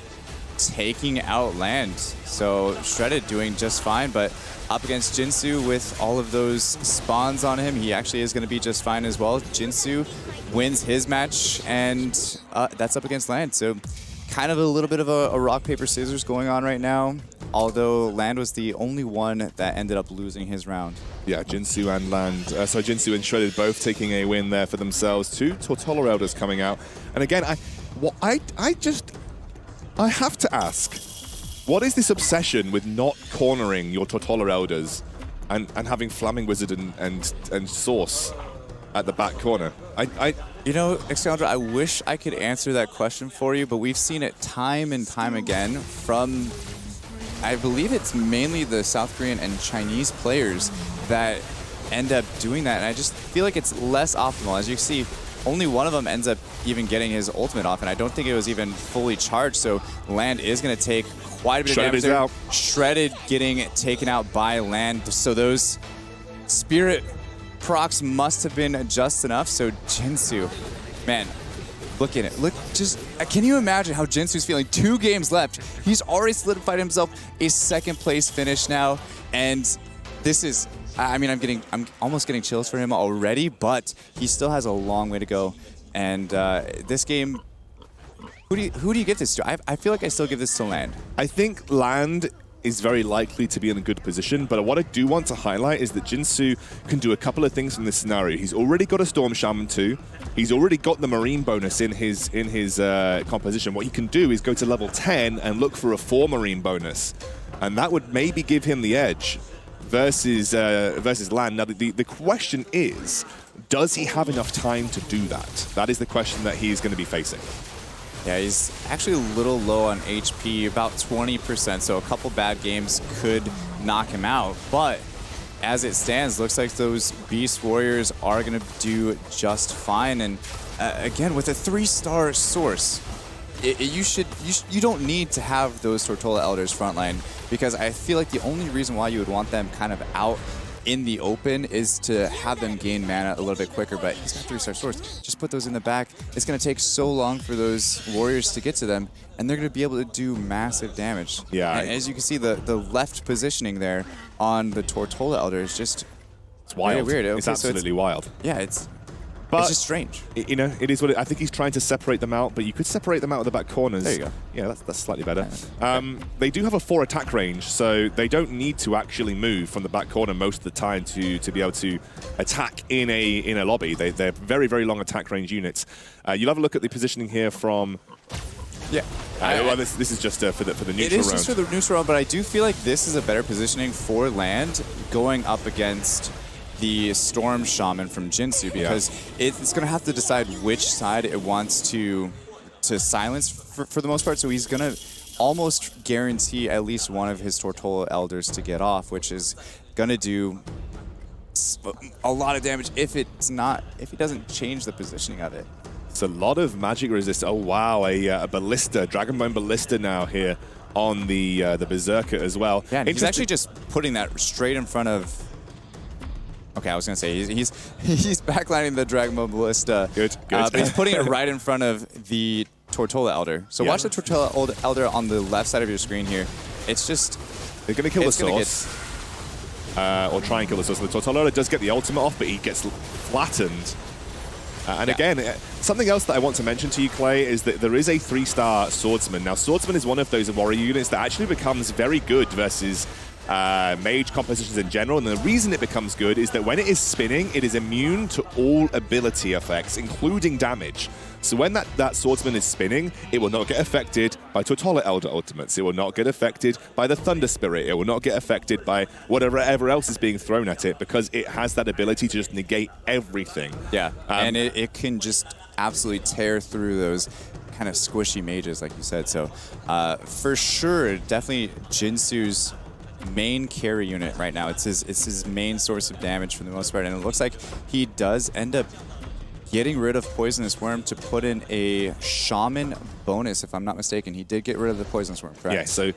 S6: taking out Land. So Shredded doing just fine, but up against Jinsu with all of those spawns on him, he actually is going to be just fine as well. Jinsu wins his match, and that's up against Land. So kind of a little bit of a rock, paper, scissors going on right now, although Land was the only one that ended up losing his round.
S5: Yeah, Jinsu and Land, Jinsu and Shredded both taking a win there for themselves. 2 Tortola Elders coming out. And again, I have to ask, what is this obsession with not cornering your Tortola Elders and having Flaming Wizard and Source at the back corner?
S6: You know, Alexandra, I wish I could answer that question for you, but we've seen it time and time again from, I believe it's mainly the South Korean and Chinese players that end up doing that, and I just feel like it's less optimal. As you see, only one of them ends up even getting his ultimate off, and I don't think it was even fully charged, so Land is going to take quite a bit of damage there.
S5: Out.
S6: Shredded getting taken out by Land, so those Spirit procs must have been just enough. So Jinsu, man, look at it. Look, just can you imagine how Jinsu's feeling? 2 games left. He's already solidified himself a second place finish now, and this is. I mean, I'm almost getting chills for him already, but he still has a long way to go. And this game, who do you give this to? I feel like I still give this to Land.
S5: I think Land is very likely to be in a good position, but what I do want to highlight is that Jinsu can do a couple of things in this scenario. He's already got a Storm Shaman 2. He's already got the Marine bonus in his composition. What he can do is go to level 10 and look for a 4 Marine bonus, and that would maybe give him the edge versus Land. Now the question is, does he have enough time to do that? That is the question that he's going to be facing.
S6: Yeah, he's actually a little low on HP, about 20%, so a couple bad games could knock him out. But as it stands, looks like those Beast Warriors are going to do just fine. And again, with a 3-star source, you don't need to have those Tortola Elders frontline, because I feel like the only reason why you would want them kind of out in the open is to have them gain mana a little bit quicker, but he's got 3-star swords. Just put those in the back. It's going to take so long for those warriors to get to them, and they're going to be able to do massive damage.
S5: Yeah.
S6: And as you can see, the left positioning there on the Tortola Elder is just
S5: It's wild.
S6: weird. Okay,
S5: it's absolutely wild.
S6: Yeah, it's just strange.
S5: You know, it is what I think he's trying to separate them out, but you could separate them out of the back corners.
S6: There you go.
S5: Yeah, that's slightly better. They do have a 4 attack range, so they don't need to actually move from the back corner most of the time to be able to attack in a lobby. They're very, very long attack range units. You'll have a look at the positioning here from.
S6: Yeah.
S5: Well, this is just for the neutral round.
S6: It is just for the neutral round, but I do feel like this is a better positioning for Land going up against the Storm Shaman from Jinsu, because it's going to have to decide which side it wants to silence for the most part. So he's going to almost guarantee at least one of his Tortola Elders to get off, which is going to do a lot of damage if he doesn't change the positioning of it.
S5: It's a lot of magic resist. Oh wow, a ballista, Dragonbone Ballista now here on the Berserker as well.
S6: Yeah, and he's actually just putting that straight in front of. Okay, I was gonna say he's backlining the Dragonbone Ballista.
S5: Good.
S6: But he's putting it right in front of the Tortola Elder. So watch the Tortola Elder on the left side of your screen here. It's just
S5: they're gonna kill the source, or try and kill the source. The Tortola Elder does get the ultimate off, but he gets flattened. And again, something else that I want to mention to you, Clay, is that there is a 3-star Swordsman. Now, Swordsman is one of those warrior units that actually becomes very good versus mage compositions in general, and the reason it becomes good is that when it is spinning, it is immune to all ability effects, including damage. So when that swordsman is spinning, it will not get affected by Tortola Elder ultimates. It will not get affected by the Thunder Spirit. It will not get affected by whatever else is being thrown at it, because it has that ability to just negate everything.
S6: Yeah, and it can just absolutely tear through those kind of squishy mages, like you said. So for sure, definitely Jinsu's main carry unit right now. It's his main source of damage for the most part, and it looks like he does end up getting rid of Poisonous Worm to put in a Shaman bonus, if I'm not mistaken. He did get rid of the Poisonous Worm, correct?
S5: Yeah, so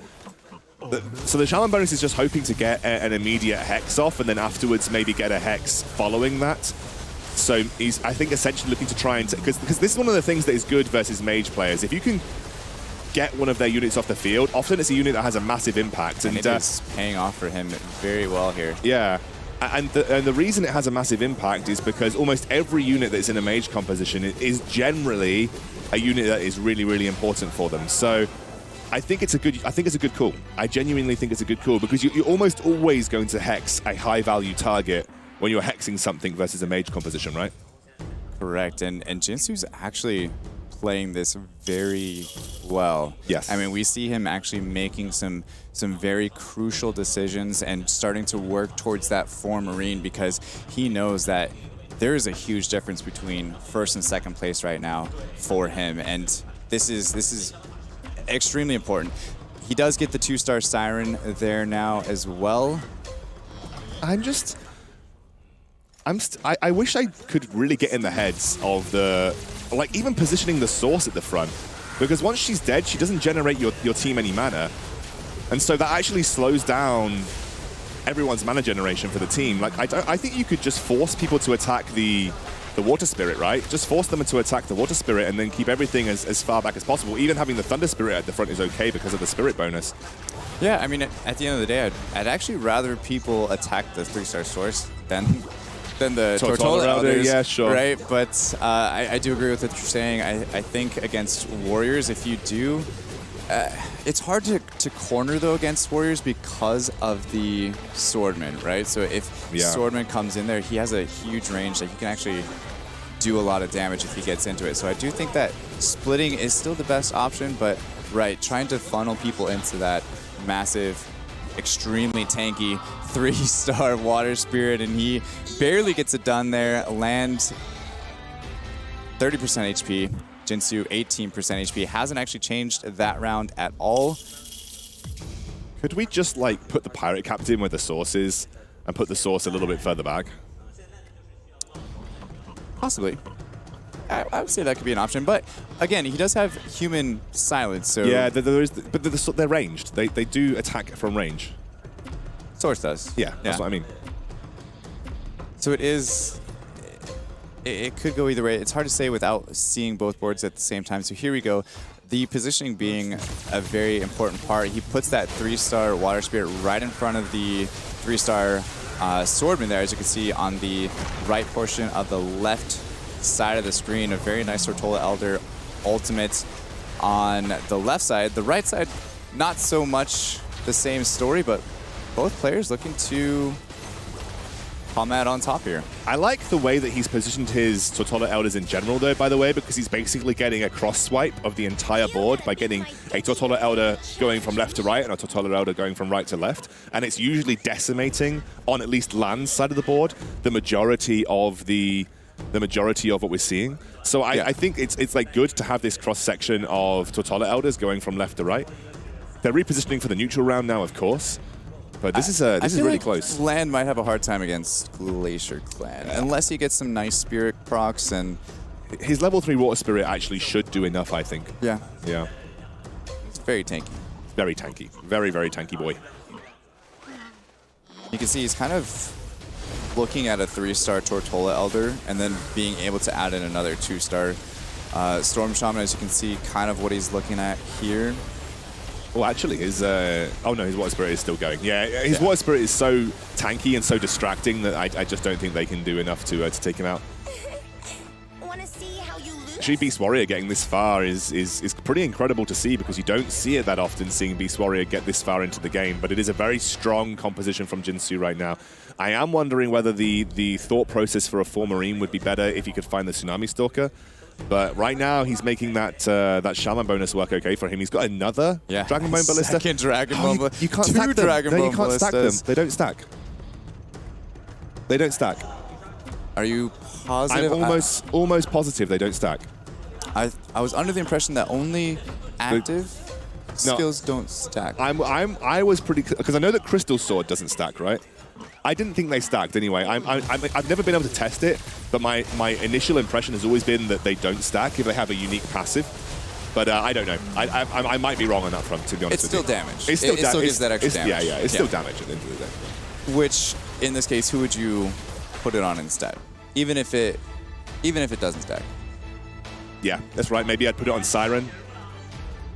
S5: the Shaman bonus is just hoping to get an immediate Hex off, and then afterwards maybe get a Hex following that. So he's, I think, essentially looking to try and... Because this is one of the things that is good versus Mage players. If you can get one of their units off the field, often it's a unit that has a massive impact.
S6: And it is paying off for him very well here.
S5: Yeah. And the reason it has a massive impact is because almost every unit that's in a mage composition is generally a unit that is really, really important for them. So I think it's a good call. I genuinely think it's a good call, because you're almost always going to hex a high value target when you're hexing something versus a mage composition, right?
S6: Correct. And Jinsu's actually playing this very well.
S5: Yes.
S6: I mean, we see him actually making some very crucial decisions and starting to work towards that 4 Marine, because he knows that there is a huge difference between first and second place right now for him, and this is extremely important. He does get the 2-star Siren there now as well.
S5: I wish I could really get in the heads of like even positioning the source at the front, because once she's dead, she doesn't generate your team any mana, and so that actually slows down everyone's mana generation for the team. Like I think you could just force people to attack the Water Spirit, right? Just force them to attack the Water Spirit and then keep everything as far back as possible. Even having the Thunder Spirit at the front is okay because of the Spirit bonus.
S6: Yeah, I mean, at the end of the day, I'd actually rather people attack the 3-star source than the Tortola Elders,
S5: yeah, sure.
S6: Right? But I do agree with what you're saying. I think against Warriors, if you do, it's hard to corner, though, against Warriors because of the Swordman, right? So if Swordman comes in there, he has a huge range that he can actually do a lot of damage if he gets into it. So I do think that splitting is still the best option, but right, trying to funnel people into that massive, extremely tanky 3-star Water Spirit, and he barely gets it done there. Land 30% HP. Jinsu 18% HP. Hasn't actually changed that round at all.
S5: Could we just like put the Pirate Captain where the source is and put the source a little bit further back?
S6: Possibly. I would say that could be an option, but again, he does have human silence, so...
S5: Yeah, but they're ranged. They do attack from range.
S6: Source does.
S5: Yeah, that's what I mean.
S6: So it is... It could go either way. It's hard to say without seeing both boards at the same time. So here we go. The positioning being a very important part. He puts that 3-star Water Spirit right in front of the 3-star Swordman there, as you can see on the right portion of the left side of the screen. A very nice Tortola Elder ultimate on the left side. The right side, not so much the same story, but both players looking to combat on top here.
S5: I like the way that he's positioned his Tortola Elders in general, though, by the way, because he's basically getting a cross swipe of the entire board by getting a Tortola Elder going from left to right and a Tortola Elder going from right to left. And it's usually decimating, on at least Land's side of the board, the majority of what we're seeing. So I think it's like good to have this cross section of Tortola Elders going from left to right. They're repositioning for the neutral round now, of course. But this is really
S6: like
S5: close.
S6: Land might have a hard time against Glacier Clan, unless he gets some nice Spirit procs, and
S5: his level 3 Water Spirit actually should do enough, I think.
S6: Yeah.
S5: Yeah.
S6: It's very tanky.
S5: Very tanky. Very, very tanky boy.
S6: You can see he's kind of looking at a 3-star Tortola Elder and then being able to add in another 2-star Storm Shaman, as you can see kind of what he's looking at here.
S5: Well, actually, his Water Spirit is still going. Yeah, his Water Spirit is so tanky and so distracting that I just don't think they can do enough to take him out. Actually, Beast Warrior getting this far is pretty incredible to see, because you don't see it that often, seeing Beast Warrior get this far into the game, but it is a very strong composition from Jinsu right now. I am wondering whether the thought process for a 4 Marine would be better if he could find the Tsunami Stalker. But right now, he's making that Shaman bonus work okay for him. He's got another Dragon Bone Ballista.
S6: Second Dragon Bone Ballista.
S5: You can't stack them. You can't stack them. They don't stack. They don't stack.
S6: Are you positive?
S5: I'm almost positive they don't stack.
S6: I was under the impression that only active skills don't stack.
S5: I was pretty, because I know that Crystal Sword doesn't stack, right? I didn't think they stacked anyway. I've never been able to test it, but my initial impression has always been that they don't stack if they have a unique passive. But I don't know. I might be wrong on that front, to be honest with you.
S6: It's still damage.
S5: It still
S6: gives that extra damage.
S5: Yeah, it's still damage at the end of the day.
S6: Which, in this case, who would you put it on instead? Even if it doesn't stack.
S5: Yeah, that's right. Maybe I'd put it on Siren.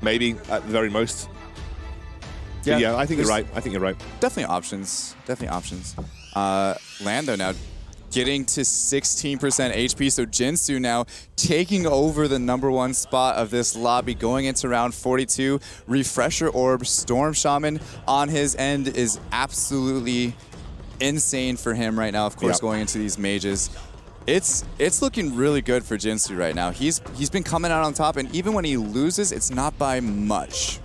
S5: Maybe at the very most. Yeah, I think you're right.
S6: Definitely options. Lando now getting to 16% HP. So Jinsu now taking over the #1 spot of this lobby, going into round 42. Refresher Orb, Storm Shaman on his end is absolutely insane for him right now. Of course, going into these mages. It's looking really good for Jinsu right now. He's been coming out on top, and even when he loses, it's not by much.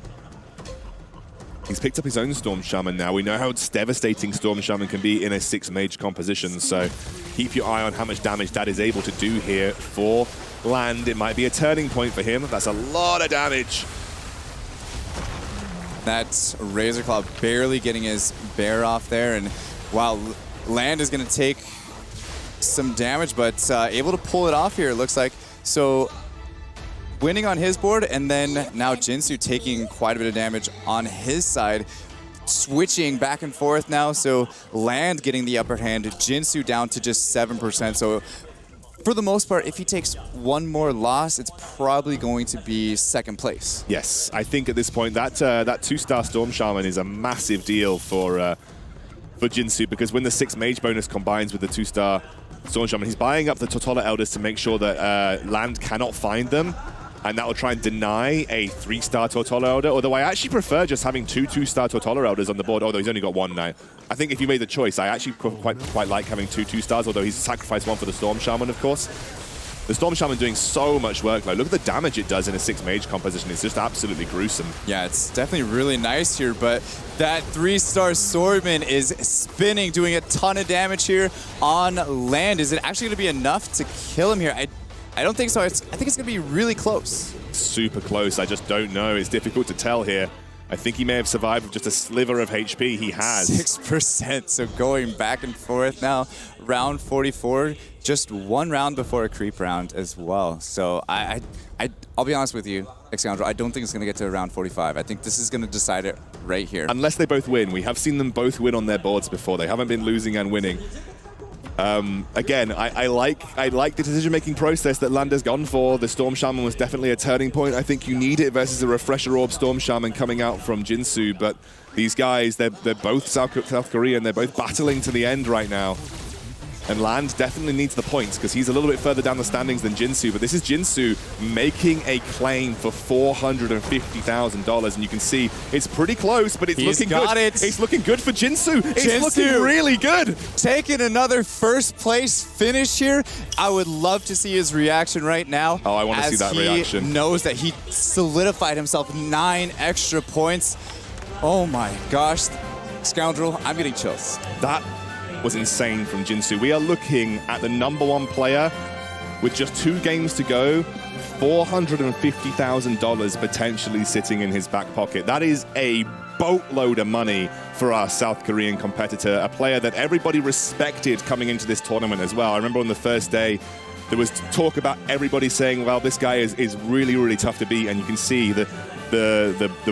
S5: He's picked up his own Storm Shaman now. We know how devastating Storm Shaman can be in a 6-mage composition, so keep your eye on how much damage that is able to do here for Land. It might be a turning point for him. That's a lot of damage.
S6: That's Razor Claw barely getting his bear off there, and wow, Land is going to take some damage, but able to pull it off here, it looks like. So winning on his board, and then now Jinsu taking quite a bit of damage on his side. Switching back and forth now, so Land getting the upper hand, Jinsu down to just 7%. So for the most part, if he takes one more loss, it's probably going to be second place.
S5: Yes, I think at this point that 2-star Storm Shaman is a massive deal for Jinsu, because when the 6-mage bonus combines with the 2-star Storm Shaman, he's buying up the Totola Elders to make sure that Land cannot find them, and that will try and deny a 3-star Totola Elder, although I actually prefer just having 2-star Totola Elders on the board, although he's only got one now. I think if you made the choice, I actually quite like having 2-2-stars, although he's sacrificed one for the Storm Shaman, of course. The Storm Shaman doing so much workload. Look at the damage it does in a 6-mage composition. It's just absolutely gruesome.
S6: Yeah, it's definitely really nice here, but that 3-star Swordman is spinning, doing a ton of damage here on Land. Is it actually going to be enough to kill him here? I don't think so. I think it's going to be really close.
S5: Super close. I just don't know. It's difficult to tell here. I think he may have survived with just a sliver of HP. He has.
S6: 6%, so going back and forth now. Round 44, just one round before a creep round as well. So I'll be honest with you, Scoundrel, I don't think it's going to get to round 45. I think this is going to decide it right here.
S5: Unless they both win. We have seen them both win on their boards before. They haven't been losing and winning. Again, I like the decision-making process that Land has gone for. The Storm Shaman was definitely a turning point. I think you need it versus a Refresher Orb Storm Shaman coming out from Jinsu, but these guys, they're both South Korean. They're both battling to the end right now. And Land definitely needs the points because he's a little bit further down the standings than Jinsu. But this is Jinsu making a claim for $450,000. And you can see it's pretty close, but it's looking good. It's looking good for Jinsu. It's looking really good.
S6: Taking another first place finish here. I would love to see his reaction right now.
S5: Oh, I want to see that reaction.
S6: He knows that he solidified himself 9 extra points. Oh my gosh. Scoundrel, I'm getting chills.
S5: That was insane from Jinsu. We are looking at the #1 player with just 2 games to go, $450,000 potentially sitting in his back pocket. That is a boatload of money for our South Korean competitor, a player that everybody respected coming into this tournament as well. I remember on the first day, there was talk about everybody saying, well, this guy is really, really tough to beat, and you can see the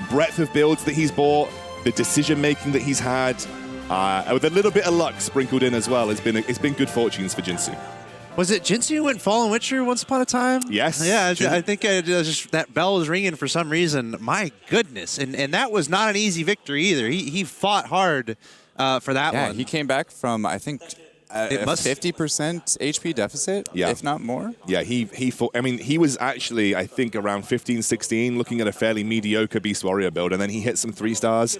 S5: breadth of builds that he's bought, the decision-making that he's had, with a little bit of luck sprinkled in as well. It's been good fortunes for Jinsu.
S1: Was it Jinsu who went Fallen Witcher once upon a time?
S5: Yes.
S1: Yeah, I think just that bell was ringing for some reason. My goodness. And that was not an easy victory either. He fought hard for that one.
S6: Yeah, he came back from, I think, a 50% HP deficit, if not more.
S5: Yeah, he fought. I mean, he was actually, I think, around 15, 16, looking at a fairly mediocre Beast Warrior build, and then he hit some 3-stars.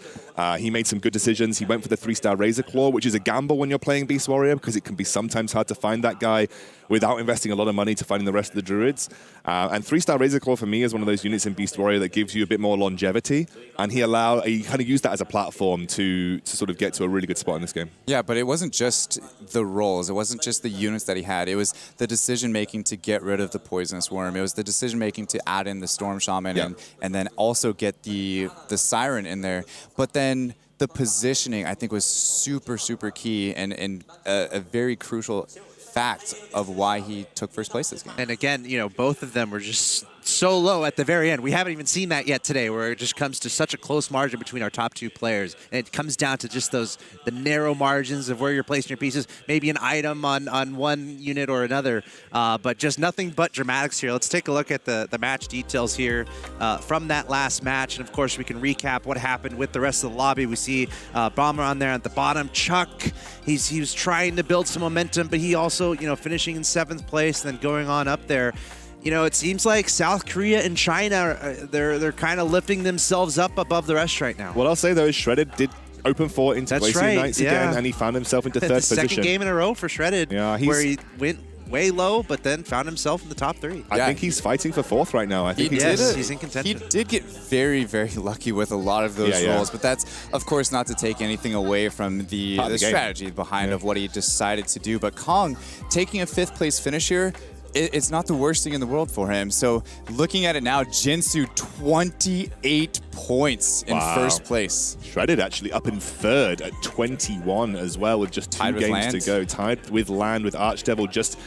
S5: He made some good decisions. He went for the 3-star Razor Claw, which is a gamble when you're playing Beast Warrior, because it can be sometimes hard to find that guy without investing a lot of money to finding the rest of the Druids. And 3-star Razor Claw for me is one of those units in Beast Warrior that gives you a bit more longevity, and he kind of used that as a platform to sort of get to a really good spot in this game.
S6: Yeah, but it wasn't just the rolls. It wasn't just the units that he had. It was the decision-making to get rid of the Poisonous Worm. It was the decision-making to add in the Storm Shaman and then also get the Siren in there. But then the positioning, I think, was super, super key and a very crucial fact of why he took first place this game.
S1: And again, both of them were just so low at the very end. We haven't even seen that yet today, where it just comes to such a close margin between our top 2 players. And it comes down to just the narrow margins of where you're placing your pieces, maybe an item on one unit or another, but just nothing but dramatics here. Let's take a look at the match details here from that last match. And of course, we can recap what happened with the rest of the lobby. We see Bomber on there at the bottom. Chuck, he was trying to build some momentum, but he also, finishing in 7th place and then going on up there. It seems like South Korea and China, they're kind of lifting themselves up above the rest right now.
S5: What I'll say, though, is Shredded did open 4 into Glacier Knights again, and he found himself into 3rd position.
S1: The second game in a row for Shredded, where he went way low, but then found himself in the top 3.
S5: I think he's fighting for 4th right now. I think
S1: he's in contention.
S6: He did get very, very lucky with a lot of those rolls, but that's, of course, not to take anything away from the strategy behind of what he decided to do. But Kong, taking a 5th place finish here, it's not the worst thing in the world for him. So looking at it now, Jinsu 28 points in 1st place.
S5: Shredded actually up in 3rd at 21 as well with just 2 games to go. Tied with Land, with Archdevil just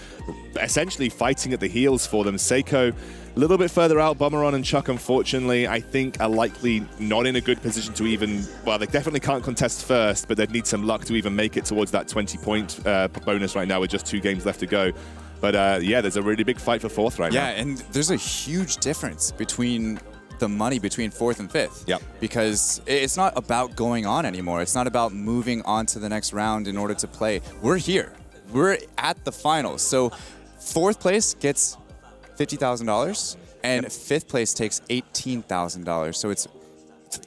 S5: essentially fighting at the heels for them. Seiko a little bit further out. Bummeron and Chuck, unfortunately, I think are likely not in a good position to even, well, they definitely can't contest 1st, but they'd need some luck to even make it towards that 20-point bonus right now with just 2 games left to go. But yeah, there's a really big fight for 4th right now.
S6: Yeah, and there's a huge difference between the money between 4th and 5th.
S5: Yep.
S6: Because it's not about going on anymore. It's not about moving on to the next round in order to play. We're here. We're at the finals. So 4th place gets $50,000 and 5th place takes $18,000. So it's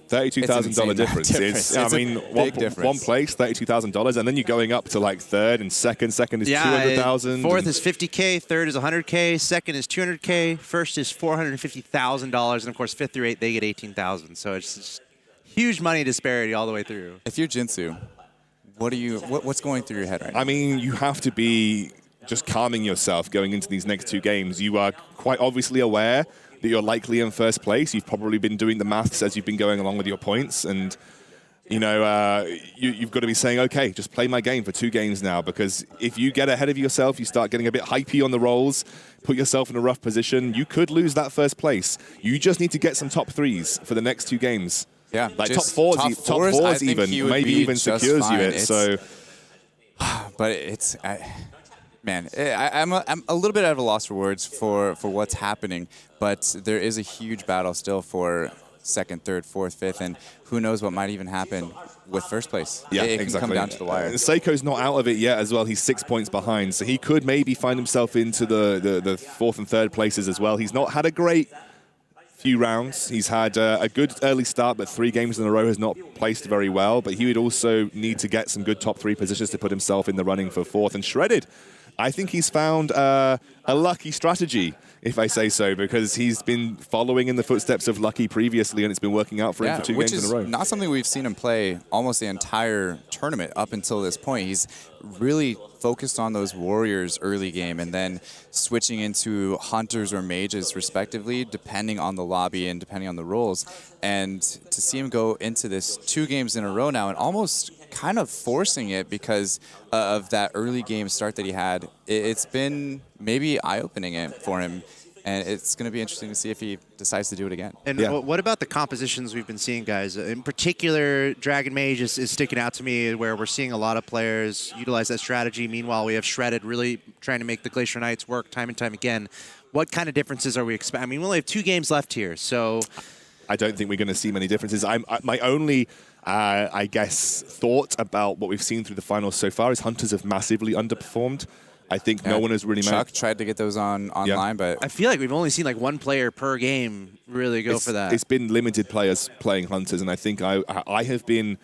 S5: $32,000 difference. It's I mean, one place, $32,000, and then you're going up to like 3rd and 2nd. 2nd is 200,000.
S1: 4th is 50K, 3rd is 100K, 2nd is 200K, 1st is $450,000, and of course 5th through 8th they get 18,000. So it's just huge money disparity all the way through.
S6: If you're Jinsu, what's going through your head right now?
S5: I mean, you have to be just calming yourself going into these next 2 games. You are quite obviously aware that you're likely in 1st place. You've probably been doing the maths as you've been going along with your points, and you know you've got to be saying, okay, just play my game for 2 games now, because if you get ahead of yourself, you start getting a bit hypey on the rolls, put yourself in a rough position, you could lose that 1st place. You just need to get some top 3s for the next 2 games.
S6: Yeah,
S5: like top fours even, maybe even secures you it. So,
S6: but it's. Man, I'm a little bit at a loss for words for what's happening, but there is a huge battle still for 2nd, 3rd, 4th, 5th, and who knows what might even happen with 1st place.
S5: Yeah,
S6: it
S5: exactly.
S6: can come down to the wire.
S5: Seiko's not out of it yet as well. He's 6 points behind, so he could maybe find himself into the 4th and 3rd places as well. He's not had a great few rounds. He's had a good early start, but 3 games in a row has not placed very well, but he would also need to get some good top 3 positions to put himself in the running for 4th. And Shredded, I think he's found a lucky strategy, if I say so, because he's been following in the footsteps of Lucky previously, and it's been working out for him for 2 games in a row.
S6: Which is not something we've seen him play almost the entire tournament up until this point. He's really focused on those warriors early game and then switching into hunters or mages respectively, depending on the lobby and depending on the roles. And to see him go into this 2 games in a row now and almost kind of forcing it because of that early game start that he had, it's been maybe eye-opening it for him. And it's going to be interesting to see if he decides to do it again.
S1: And what about the compositions we've been seeing, guys? In particular, Dragon Mage is sticking out to me, where we're seeing a lot of players utilize that strategy. Meanwhile, we have Shredded really trying to make the Glacier Knights work time and time again. What kind of differences are we expecting? I mean, we only have 2 games left here, so...
S5: I don't think we're going to see many differences. My only, I guess, thought about what we've seen through the finals so far is Hunters have massively underperformed. I think no one has really
S6: Chuck tried to get those online, but...
S1: I feel like we've only seen like 1 player per game really go for that.
S5: It's been limited players playing Hunters, and I think I have been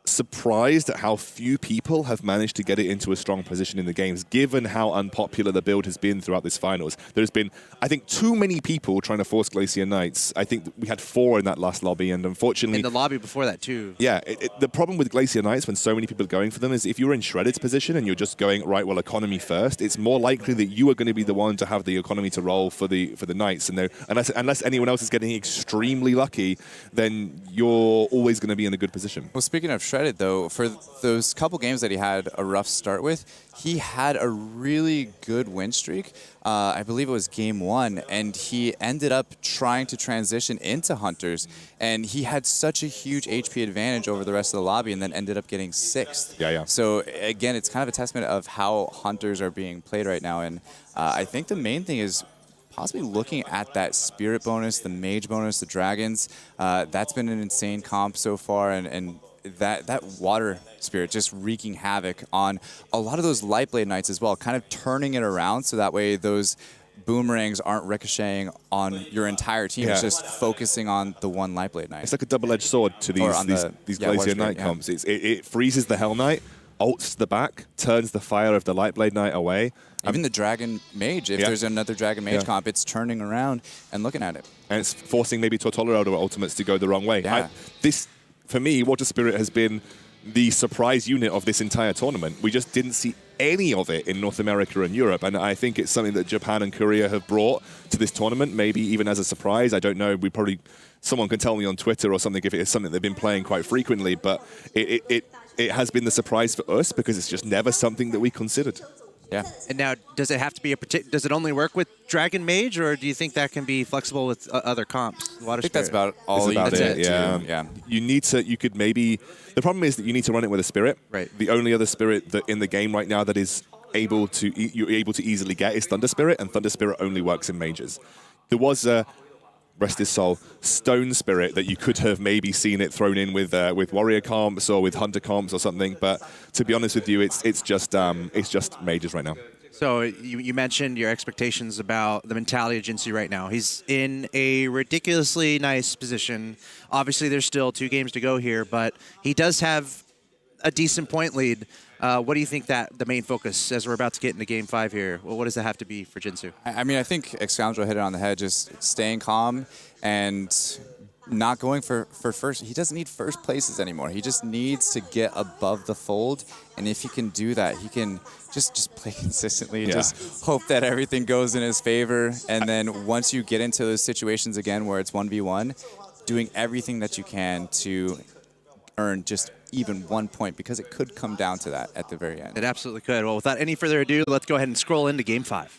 S5: surprised at how few people have managed to get it into a strong position in the games, given how unpopular the build has been throughout this finals. There's been, I think, too many people trying to force Glacier Knights. I think we had 4 in that last lobby, and unfortunately...
S1: In the lobby before that, too.
S5: Yeah, the problem with Glacier Knights, when so many people are going for them, is if you're in Shredded's position and you're just going, right, well, economy first, it's more likely that you are going to be the one to have the economy to roll for the Knights. And unless anyone else is getting extremely lucky, then you're always going to be in a good position.
S6: Well, speaking of Shredded, though, for those couple games that he had a rough start with, he had a really good win streak. I believe it was game 1, and he ended up trying to transition into Hunters, and he had such a huge HP advantage over the rest of the lobby and then ended up getting 6th.
S5: Yeah.
S6: So, again, it's kind of a testament of how Hunters are being played right now, and I think the main thing is possibly looking at that Spirit bonus, the Mage bonus, the Dragons. That's been an insane comp so far, and that Water Spirit just wreaking havoc on a lot of those Lightblade Knights as well, kind of turning it around so that way those boomerangs aren't ricocheting on your entire team. It's just focusing on the one Lightblade Knight.
S5: It's like a double-edged sword to these Glacier Knight comps. It freezes the Hell Knight, ults to the back, turns the fire of the Lightblade Knight away.
S6: Even the Dragon Mage, if there's another Dragon Mage comp, it's turning around and looking at it.
S5: And it's forcing maybe Tortolero or ultimates to go the wrong way.
S6: Yeah.
S5: This, for me, Water Spirit has been the surprise unit of this entire tournament. We just didn't see any of it in North America and Europe, and I think it's something that Japan and Korea have brought to this tournament, maybe even as a surprise. I don't know. Someone can tell me on Twitter or something if it is something they've been playing quite frequently, but it has been the surprise for us because it's just never something that we considered.
S6: Yeah.
S1: And now, does it have to be does it only work with Dragon Mage, or do you think that can be flexible with other comps?
S6: I think that's about all you need
S5: it.
S6: to do.
S5: Yeah. You could maybe. The problem is that you need to run it with a spirit.
S1: Right.
S5: The only other spirit that in the game right now that is you're able to easily get is Thunder Spirit, and Thunder Spirit only works in mages. There was a rest his soul, Stone Spirit that you could have maybe seen it thrown in with Warrior comps or with Hunter comps or something. But to be honest with you, it's just mages right now.
S1: So you mentioned your expectations about the mentality of Jinsu right now. He's in a ridiculously nice position. Obviously, there's still 2 games to go here, but he does have a decent point lead. What do you think that the main focus, as we're about to get into Game 5 here, what does that have to be for Jinsu?
S6: I mean, I think Excoundrel hit it on the head, just staying calm and not going for first. He doesn't need first places anymore. He just needs to get above the fold, and if he can do that, he can just play consistently, just hope that everything goes in his favor, and then once you get into those situations again where it's 1v1, doing everything that you can to earn just even 1 point, because it could come down to that at the very end.
S1: It absolutely could. Well, without any further ado, let's go ahead and scroll into Game 5.